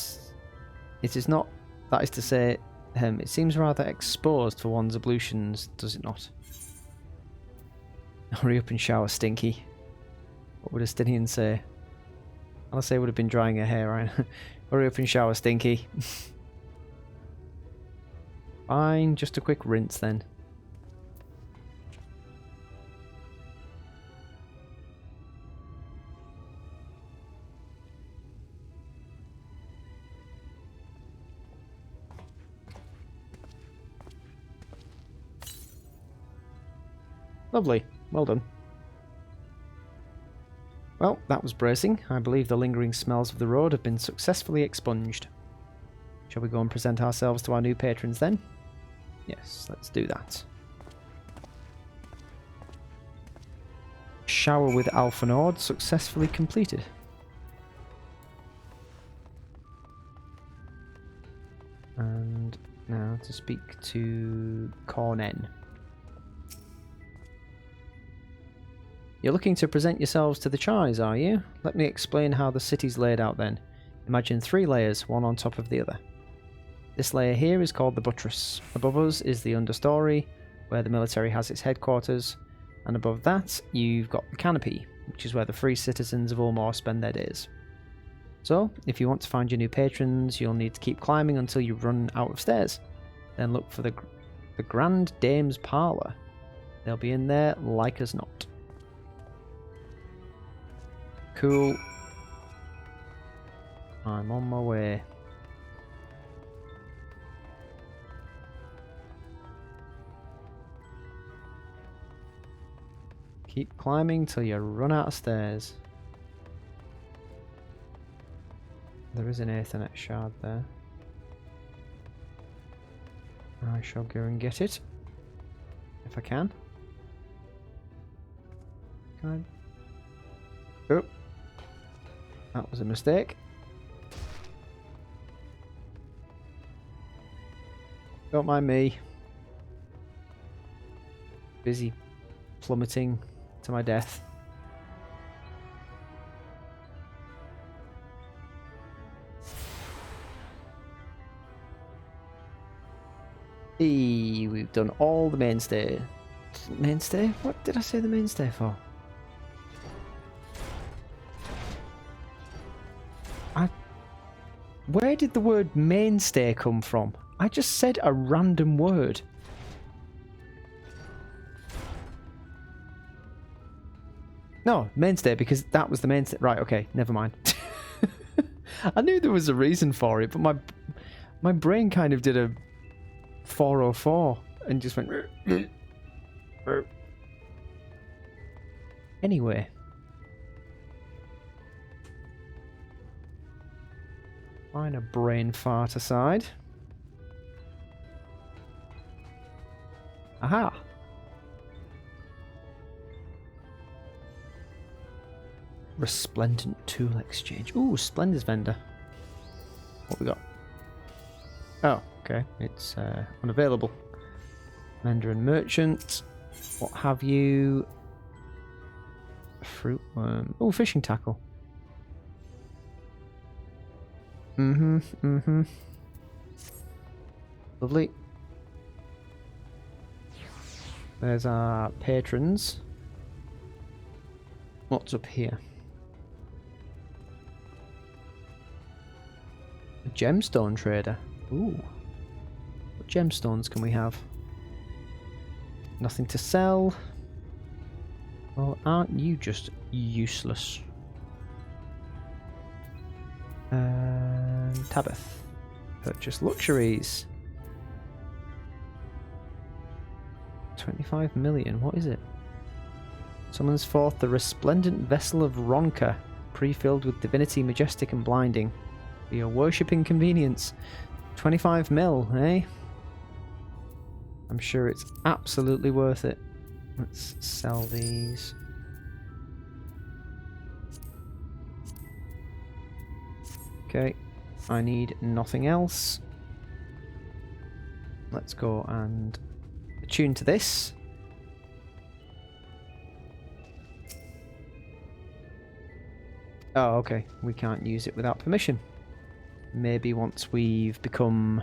is not... That is to say, it seems rather exposed for one's ablutions, does it not? Hurry up and shower, Stinky. What would a Stinian say? I'll say would have been drying her hair, right? Hurry up and shower, Stinky. Fine, just a quick rinse then. Lovely. Well done. Well, that was bracing. I believe the lingering smells of the road have been successfully expunged. Shall we go and present ourselves to our new patrons then? Yes, let's do that. Shower with Alphinaud successfully completed. And now to speak to Cornen. You're looking to present yourselves to the Chais, are you? Let me explain how the city's laid out then. Imagine 3 layers, one on top of the other. This layer here is called the buttress. Above us is the understory, where the military has its headquarters, and above that you've got the canopy, which is where the free citizens of Eulmore spend their days. So, if you want to find your new patrons, you'll need to keep climbing until you run out of stairs. Then look for the Grand Dame's Parlour. They'll be in there like as not. Cool. I'm on my way. Keep climbing till you run out of stairs. There is an Ethernet shard there. I shall go and get it. If I can. Can I? Oh. That was a mistake. Don't mind me. Busy plummeting to my death. Hey, we've done all the mainstay. Mainstay? What did I say the mainstay for? Where did the word mainstay come from? I just said a random word. No, mainstay, because that was the mainstay. Right, okay, never mind. I knew there was a reason for it, but my brain kind of did a 404 and just went... Anyway. Minor brain fart aside. Aha! Resplendent tool exchange. Ooh, Splendor's vendor. What we got? Oh, okay. It's unavailable. Vendor and merchant. What have you? Fruit worm. Oh, fishing tackle. Lovely. There's our patrons. What's up here? A Gemstone Trader. Ooh. What gemstones can we have? Nothing to sell. Well, aren't you just useless? Tabith. Purchase luxuries. 25 million. What is it? Summons forth the resplendent vessel of Ronka, pre-filled with divinity, majestic and blinding. For your worshipping convenience. 25 mil, eh? I'm sure it's absolutely worth it. Let's sell these. Okay, I need nothing else. Let's go and attune to this. Oh, okay. We can't use it without permission. Maybe once we've become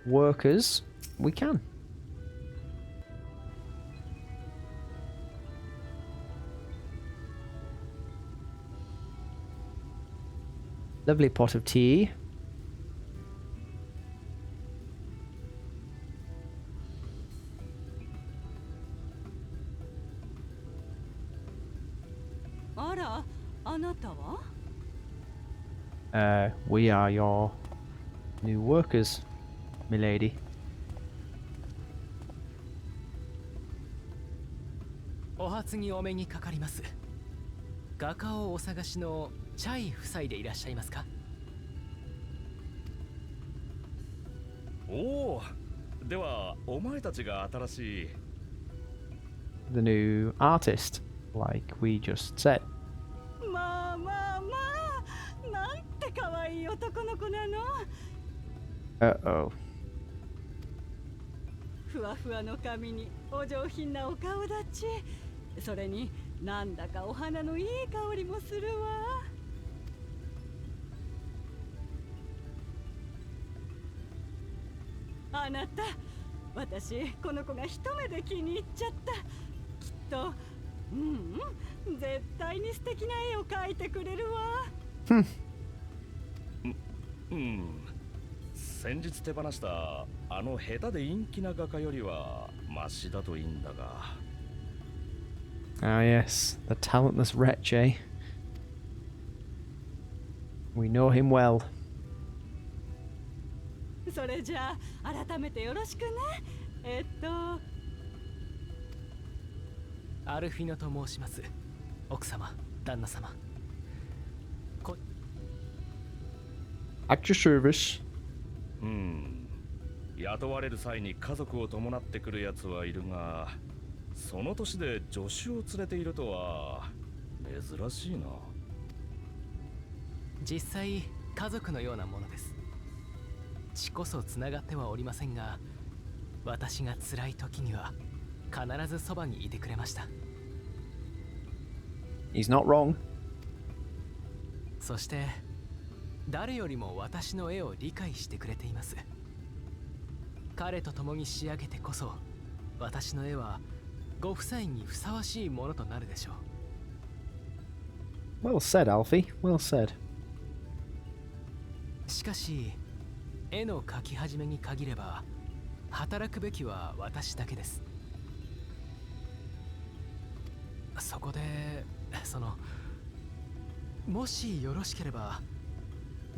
workers, we can. Lovely pot of tea. We are your new workers, milady. お初にお目にかかります。画家をお探しのチャイ夫妻でいらっしゃいますか？おお、ではお前たちが新しい The new artist, like we just said. まあまあまあ、なんて可愛い男の子なの。Uh-oh. ふわふわの髪にお上品なお顔立ち、それになんだかお花のいい香りもするわ。あなた、私この子が一目で気に入っちゃった。きっと、絶対に素敵な絵を描いてくれるわ。先日手放したあの下手で陰気な画家よりはマシだといいんだが。Ah yes, the talentless wretch, eh? We know him well. それじゃあ改めてよろしくね。アルフィノと申します。奥様、旦那様。At your service. 雇われる際に家族を伴ってくるやつはいるが、その年で助手を連れているとは珍しいな。実際家族のようなものです。血こそつながってはおりませんが、私が辛い時には必ずそばにいてくれました。He's not wrong. そして誰よりも私の絵を理解してくれています。彼と共に仕上げてこそ、私の絵はご夫妻にふさわしいものとなるでしょう。Well said, Alfie. Well said. しかし、絵の描き始めに限れば、働くべきは私だけです。そこで、もしよろしければ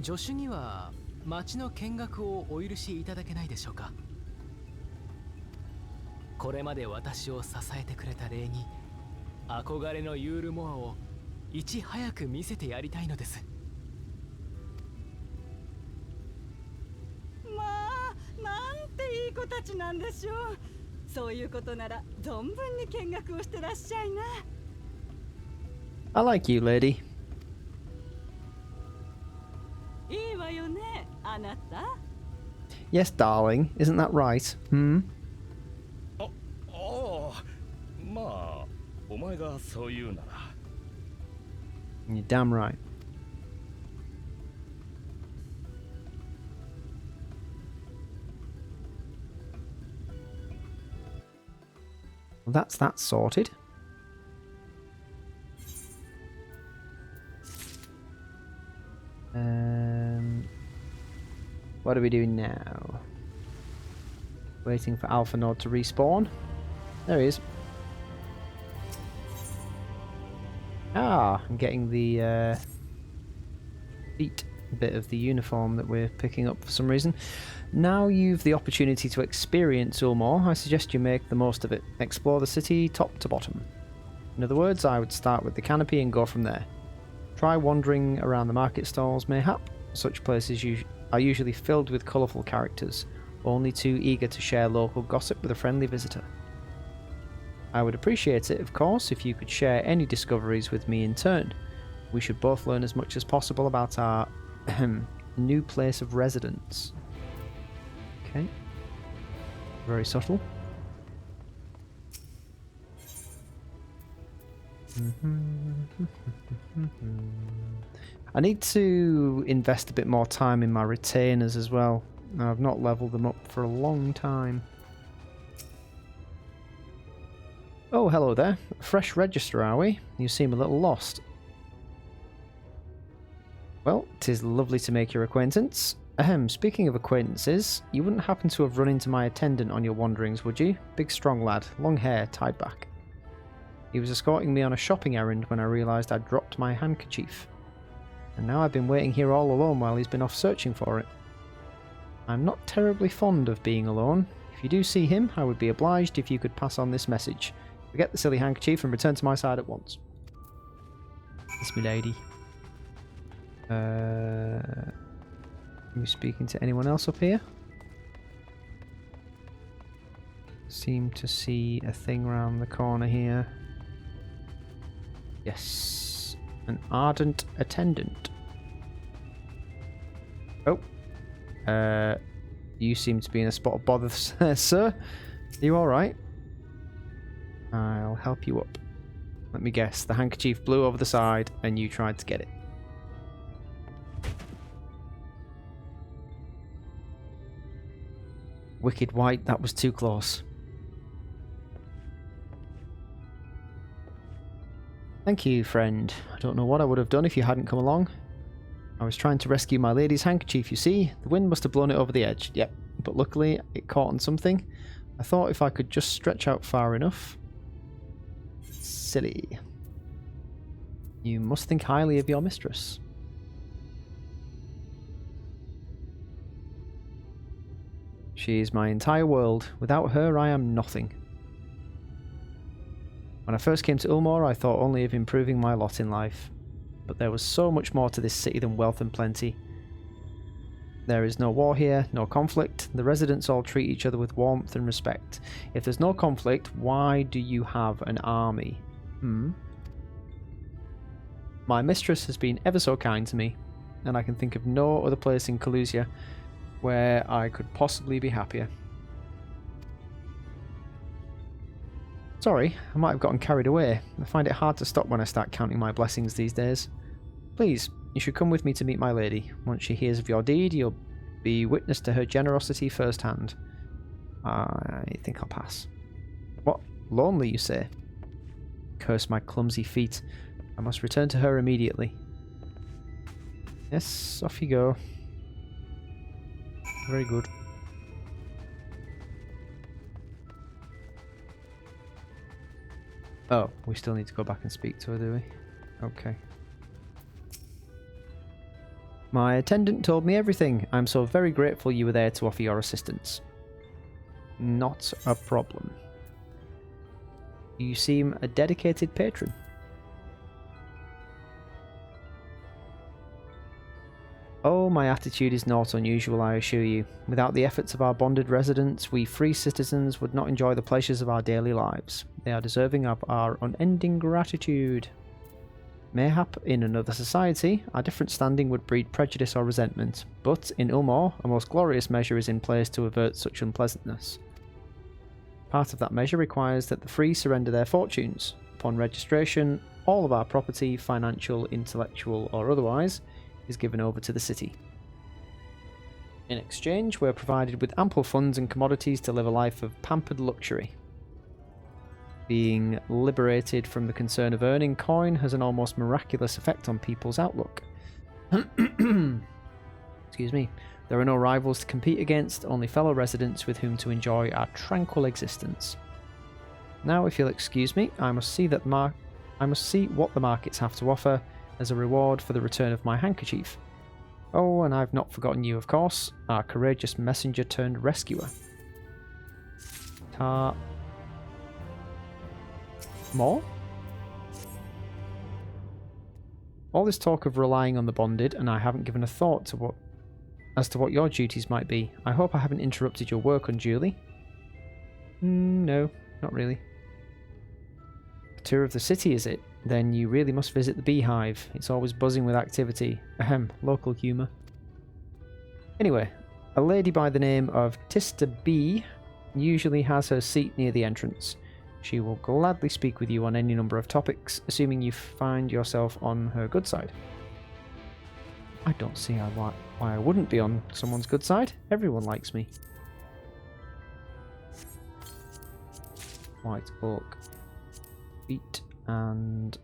助手には町の見学をお許しいただけないでしょうか。これまで私を支えてくれた礼に憧れのユールモアをいち早く見せてやりたいのです。まあなんていい子たちなんでしょう。そういうことなら存分に見学をしてらっしゃいな。 I like you, lady. いいわよね、あなた。 Yes, darling. Isn't that right? Hmm? ああ、まあお前がそう言うなら。 You're damn right. Well, that's that sorted. What are we doing now? Waiting for Alphinaud to respawn. There he is. Ah, I'm getting the feet bit of the uniform that we're picking up for some reason. Now you've the opportunity to experience Eulmore, I suggest you make the most of it. Explore the city top to bottom. In other words, I would start with the canopy and go from there. Try wandering around the market stalls, mayhap. Such places are usually filled with colourful characters, only too eager to share local gossip with a friendly visitor. I would appreciate it, of course, if you could share any discoveries with me in turn. We should both learn as much as possible about our new place of residence. Okay. Very subtle. I need to invest a bit more time in my retainers as well. I've not leveled them up for a long time. Oh, hello there. Fresh register, are we? You seem a little lost. Well, 'tis lovely to make your acquaintance. Speaking of acquaintances, you wouldn't happen to have run into my attendant on your wanderings, would you? Big strong lad, long hair, tied back. He was escorting me on a shopping errand when I realised I'd dropped my handkerchief. And now I've been waiting here all alone while he's been off searching for it. I'm not terribly fond of being alone. If you do see him, I would be obliged if you could pass on this message. Forget the silly handkerchief and return to my side at once. Yes, me lady. Are you speaking to anyone else up here? Seem to see a thing round the corner here. Yes. An ardent attendant. Oh. You seem to be in a spot of bother, sir. Are you alright? I'll help you up. Let me guess. The handkerchief blew over the side and you tried to get it. Wicked white, that was too close. Thank you, friend. I don't know what I would have done if you hadn't come along. I was trying to rescue my lady's handkerchief, you see. The wind must have blown it over the edge. Yep, but luckily it caught on something. I thought if I could just stretch out far enough. Silly. You must think highly of your mistress. She is my entire world. Without her, I am nothing. When I first came to Eulmore, I thought only of improving my lot in life. But there was so much more to this city than wealth and plenty. There is no war here, no conflict. The residents all treat each other with warmth and respect. If there's no conflict, why do you have an army? My mistress has been ever so kind to me, and I can think of no other place in Calusia where I could possibly be happier. Sorry, I might have gotten carried away. I find it hard to stop when I start counting my blessings these days. Please, you should come with me to meet my lady. Once she hears of your deed, you'll be witness to her generosity firsthand. I think I'll pass. What? Lonely, you say? Curse my clumsy feet. I must return to her immediately. Yes, off you go. Very good. Oh, we still need to go back and speak to her, do we? Okay. My attendant told me everything. I'm so very grateful you were there to offer your assistance. Not a problem. You seem a dedicated patron. Oh, my attitude is not unusual, I assure you. Without the efforts of our bonded residents, we free citizens would not enjoy the pleasures of our daily lives. They are deserving of our unending gratitude. Mayhap in another society, our different standing would breed prejudice or resentment, but in Eulmore, a most glorious measure is in place to avert such unpleasantness. Part of that measure requires that the free surrender their fortunes. Upon registration, all of our property, financial, intellectual, or otherwise, is given over to the city. In exchange, we're provided with ample funds and commodities to live a life of pampered luxury. Being liberated from the concern of earning coin has an almost miraculous effect on people's outlook. Excuse me. There are no rivals to compete against, only fellow residents with whom to enjoy our tranquil existence. Now, if you'll excuse me, I must see what the markets have to offer as a reward for the return of my handkerchief. Oh, and I've not forgotten you, of course, our courageous messenger turned rescuer. More? All this talk of relying on the bonded, and I haven't given a thought to what your duties might be. I hope I haven't interrupted your work unduly. No, not really. A tour of the city, is it? Then you really must visit the beehive. It's always buzzing with activity. Ahem, local humour. Anyway, a lady by the name of Tista B usually has her seat near the entrance. She will gladly speak with you on any number of topics, assuming you find yourself on her good side. I don't see why I wouldn't be on someone's good side. Everyone likes me. White oak. Feet and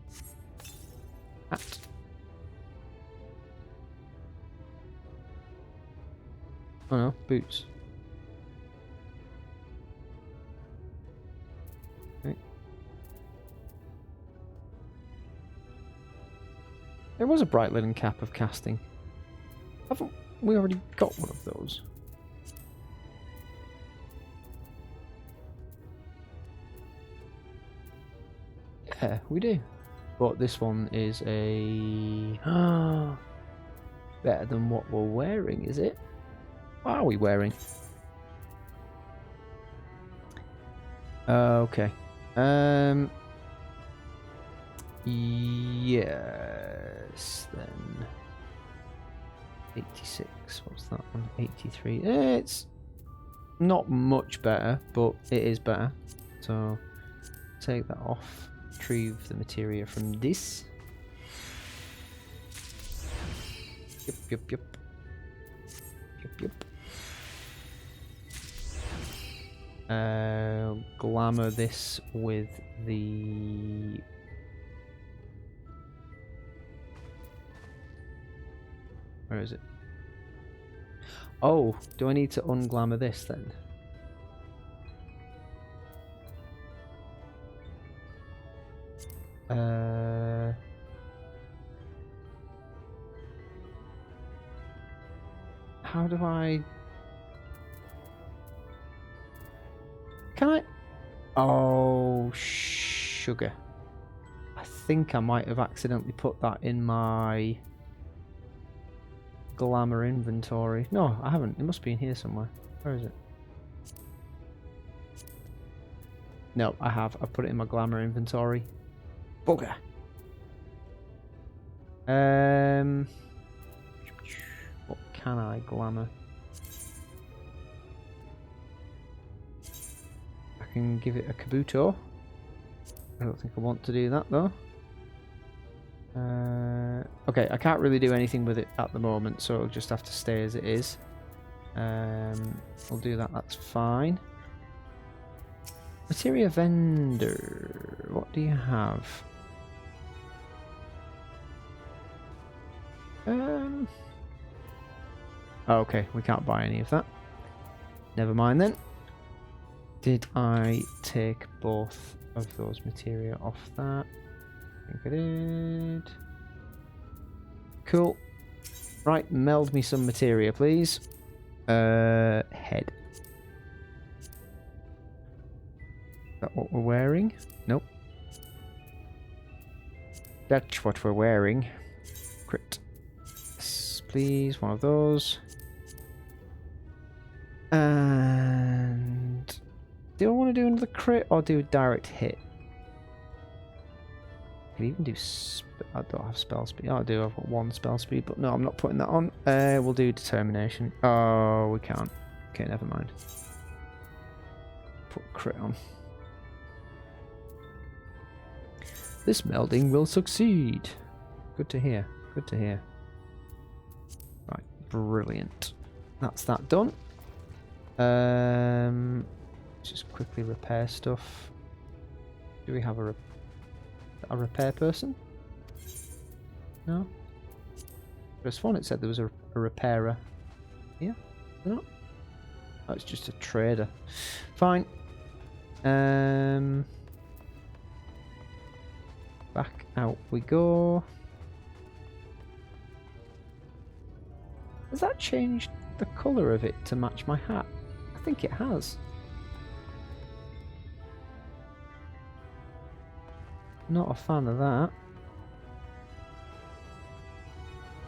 hat. Oh no, boots. Okay. There was a bright linen cap of casting. Haven't we already got one of those? Yeah, we do. But this one is a... better than what we're wearing, is it? What are we wearing? Okay. Yes, then. 86, what's that one? 83. It's not much better, but it is better. So, take that off. Retrieve the materia from this. Yep. Glamour this with the... Where is it? Oh, do I need to unglamour this then? How do I... Can I... Oh, sugar. I think I might have accidentally put that in my glamour inventory. No, I haven't. It must be in here somewhere. Where is it? No, I have. I put it in my glamour inventory. Bugger. What can I glamour? I can give it a kabuto. I don't think I want to do that though. Okay, I can't really do anything with it at the moment, so it'll just have to stay as it is. We'll do that, that's fine. Materia Vendor, what do you have? Okay, we can't buy any of that. Never mind then. Did I take both of those materia off that? think I did. Cool. Right, meld me some materia, please. Head. Is that what we're wearing? Nope. That's what we're wearing. Crit. Yes, please, one of those. And do I want to do another crit or do a direct hit? I could even do. I don't have spell speed. Oh, I do. I've got 1 spell speed, but no, I'm not putting that on. We'll do determination. Oh, we can't. Okay, never mind. Put crit on. This melding will succeed. Good to hear. Good to hear. Right, brilliant. That's that done. Just quickly repair stuff. Do we have a repair person? No. Just one. It said there was a repairer. Yeah. No. Oh, it's just a trader. Fine. Back out we go. Has that changed the colour of it to match my hat? I think it has. Not a fan of that.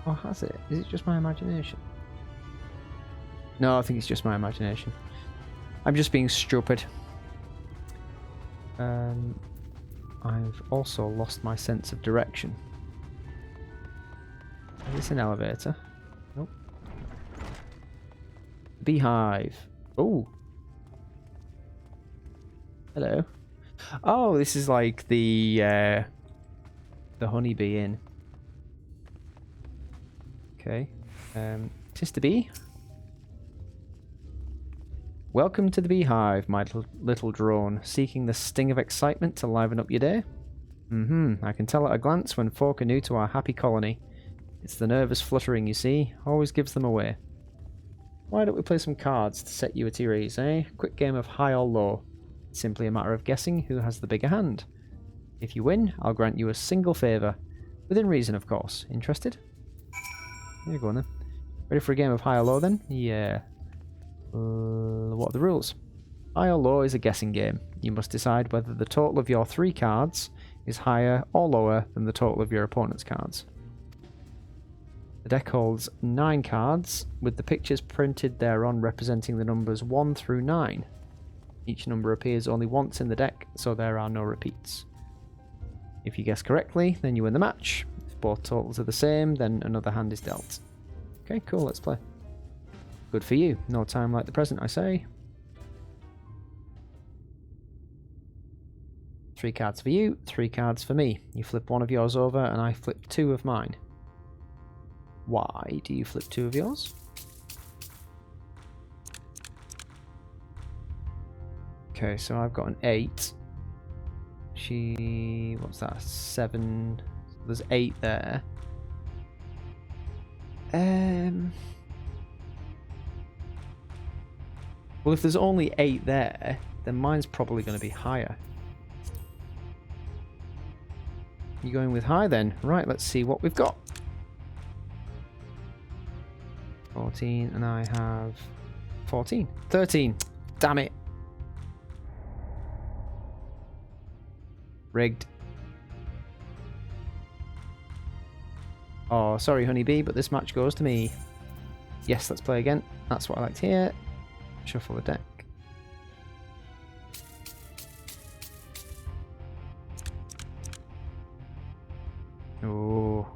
Or has it? Is it just my imagination? No, I think it's just my imagination. I'm just being stupid. I've also lost my sense of direction. Is this an elevator? Nope. Beehive. Oh. Hello. Oh, this is like the honeybee inn. Okay. Tis the bee. Welcome to the beehive, my little drone, seeking the sting of excitement to liven up your day. I can tell at a glance when folk are new to our happy colony. It's the nervous fluttering, you see, always gives them away. Why don't we play some cards to set you at your ease, eh? Quick game of high or low. It's simply a matter of guessing who has the bigger hand. If you win, I'll grant you a single favour. Within reason, of course. Interested? Here you go on then. Ready for a game of high or low then? Yeah. What are the rules? High or low is a guessing game. You must decide whether the total of your 3 cards is higher or lower than the total of your opponent's cards. The deck holds 9 cards, with the pictures printed thereon representing the numbers 1 through 9. Each number appears only once in the deck, so there are no repeats. If you guess correctly, then you win the match. If both totals are the same, then another hand is dealt. Okay, cool, let's play. Good for you. No time like the present, I say. 3 cards for you, 3 cards for me. You flip one of yours over, and I flip 2 of mine. Why do you flip 2 of yours? Okay, so I've got an 8. What's that? 7. There's 8 there. Well, if there's only 8 there, then mine's probably going to be higher. You going with high then? Right, let's see what we've got. 14, and I have 14. 13. Damn it. Rigged. Oh, sorry, honeybee, but this match goes to me. Yes, let's play again. That's what I like to hear. Shuffle the deck. Oh,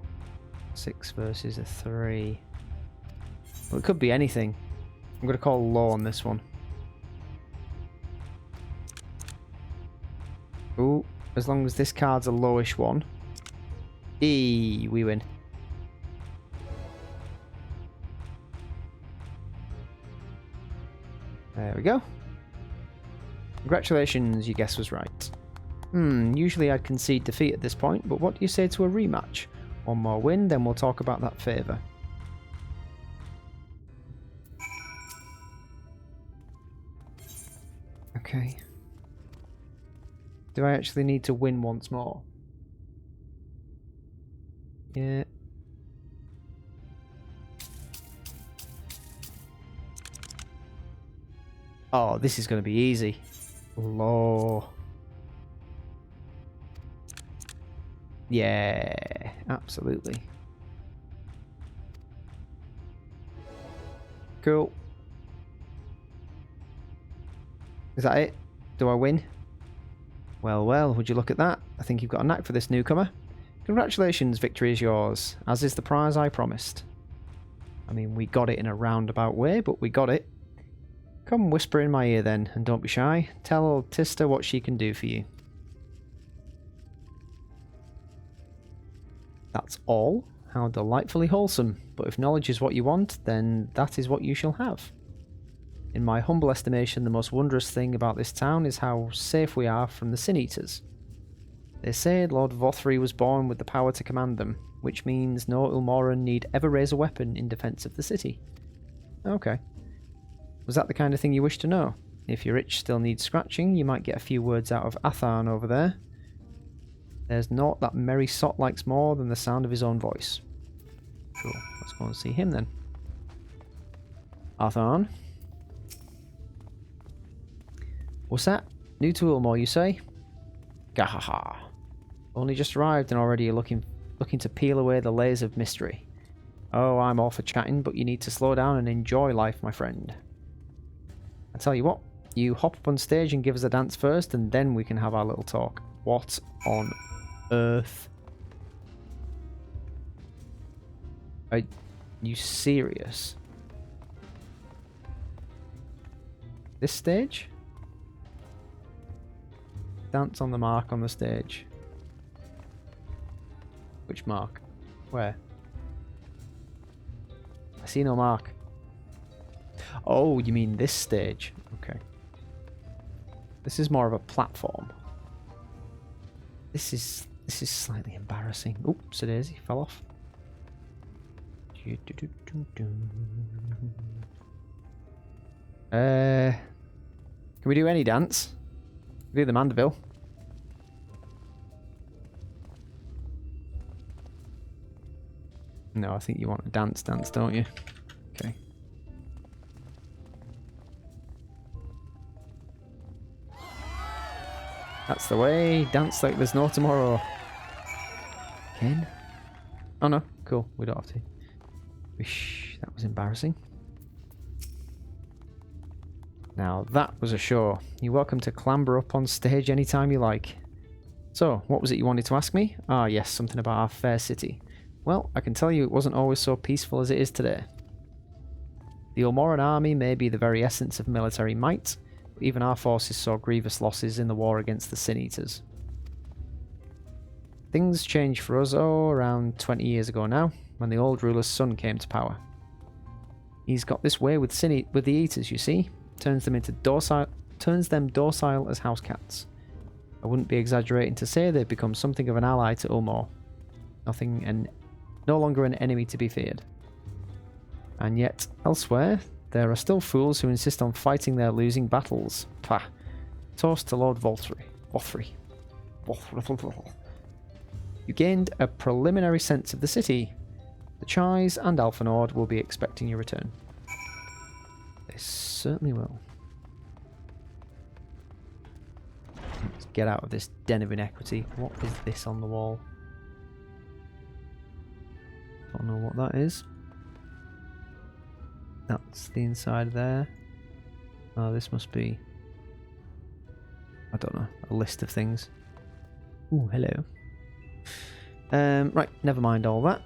6 versus a 3. Well, it could be anything. I'm going to call low on this one. Oh, as long as this card's a lowish one. We win. There we go. Congratulations, your guess was right. Usually I'd concede defeat at this point, but what do you say to a rematch? One more win, then we'll talk about that favour. Okay. Do I actually need to win once more? Yeah. Oh, this is going to be easy. Law. Yeah, absolutely. Cool. Is that it? Do I win? Well, well, would you look at that? I think you've got a knack for this, newcomer. Congratulations, victory is yours, as is the prize I promised. I mean, we got it in a roundabout way, but we got it. Come whisper in my ear then, and don't be shy. Tell old Tista what she can do for you. That's all? How delightfully wholesome. But if knowledge is what you want, then that is what you shall have. In my humble estimation, the most wondrous thing about this town is how safe we are from the Sin-Eaters. They say Lord Vothri was born with the power to command them, which means no Eulmoran need ever raise a weapon in defence of the city. Okay. Was that the kind of thing you wish to know? If your itch still needs scratching, you might get a few words out of Atharn over there. There's naught that merry sot likes more than the sound of his own voice. Cool, let's go and see him then. Atharn. What's that? New to Eulmore, you say? Gahaha. Only just arrived and already you're looking to peel away the layers of mystery. Oh, I'm all for chatting, but you need to slow down and enjoy life, my friend. I tell you what, you hop up on stage and give us a dance first, and then we can have our little talk. What on earth? Are you serious? This stage? Dance on the mark on the stage. Which mark? Where? I see no mark. Oh, you mean this stage? Okay. This is more of a platform. This is slightly embarrassing. Oops, it is. He fell off. Can we do any dance? Do the Mandeville. No, I think you want a dance, don't you? Okay. That's the way. Dance like there's no tomorrow. Ken? Oh no, cool. We don't have to. Wish that was embarrassing. Now that was a show. You're welcome to clamber up on stage anytime you like. So, what was it you wanted to ask me? Ah yes, something about our fair city. Well, I can tell you it wasn't always so peaceful as it is today. The Eulmoran army may be the very essence of military might, but even our forces saw grievous losses in the war against the Sin-Eaters. Things changed for us, around 20 years ago now, when the old ruler's son came to power. He's got this way with the Eaters, you see. Turns them docile as house cats. I wouldn't be exaggerating to say they've become something of an ally to Eulmore. No longer an enemy to be feared. And yet, elsewhere, there are still fools who insist on fighting their losing battles. Pah. Toast to Lord Vothri. You gained a preliminary sense of the city. The Chais and Alphinaud will be expecting your return. They certainly will. Let's get out of this den of inequity. What is this on the wall? Don't know what that is. That's the inside there. Oh, this must be... I don't know. A list of things. Ooh, hello. Right, never mind all that.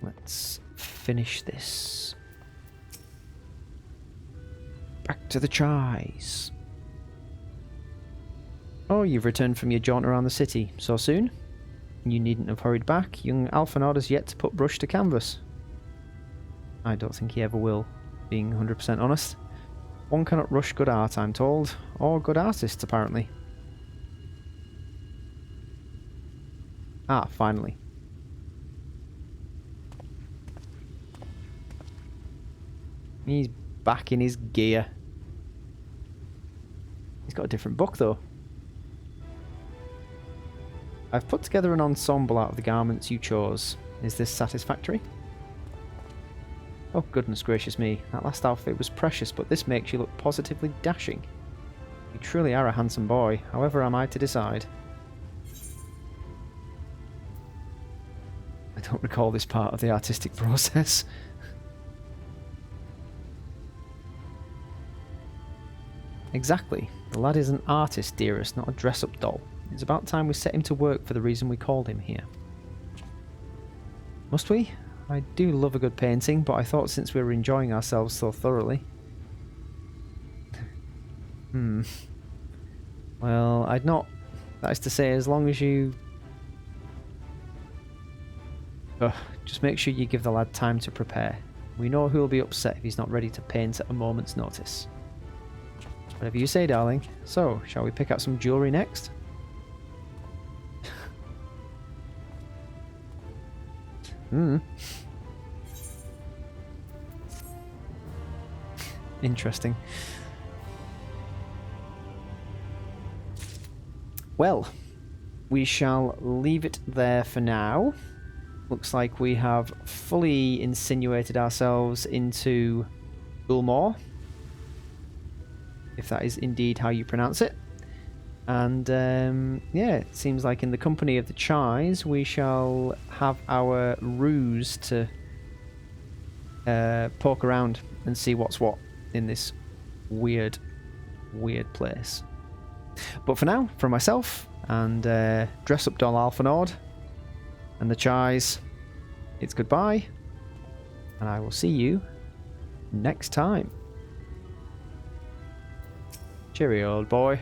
Let's finish this. Back to the Chais. Oh, you've returned from your jaunt around the city. So soon? You needn't have hurried back. Young Alphinaud has yet to put brush to canvas. I don't think he ever will, being 100% honest. One cannot rush good art, I'm told. Or good artists, apparently. Ah, finally. He's back in his gear. He's got a different book though. I've put together an ensemble out of the garments you chose. Is this satisfactory? Oh goodness gracious me, that last outfit was precious, but this makes you look positively dashing. You truly are a handsome boy, however am I to decide? I don't recall this part of the artistic process. Exactly. The lad is an artist, dearest, not a dress-up doll. It's about time we set him to work for the reason we called him here. Must we? I do love a good painting, but I thought since we were enjoying ourselves so thoroughly... Well, I'd not... That is to say, as long as you... just make sure you give the lad time to prepare. We know who'll be upset if he's not ready to paint at a moment's notice. Whatever you say, darling. So, shall we pick out some jewellery next? Interesting. Well, we shall leave it there for now. Looks like we have fully insinuated ourselves into Eulmore, if that is indeed how you pronounce it. And yeah, it seems like in the company of the Chais we shall have our ruse to poke around and see what's what in this weird place. But for now, from myself and dress-up doll Alphinaud and the Chais, it's goodbye, and I will see you next time. Cheerio, old boy.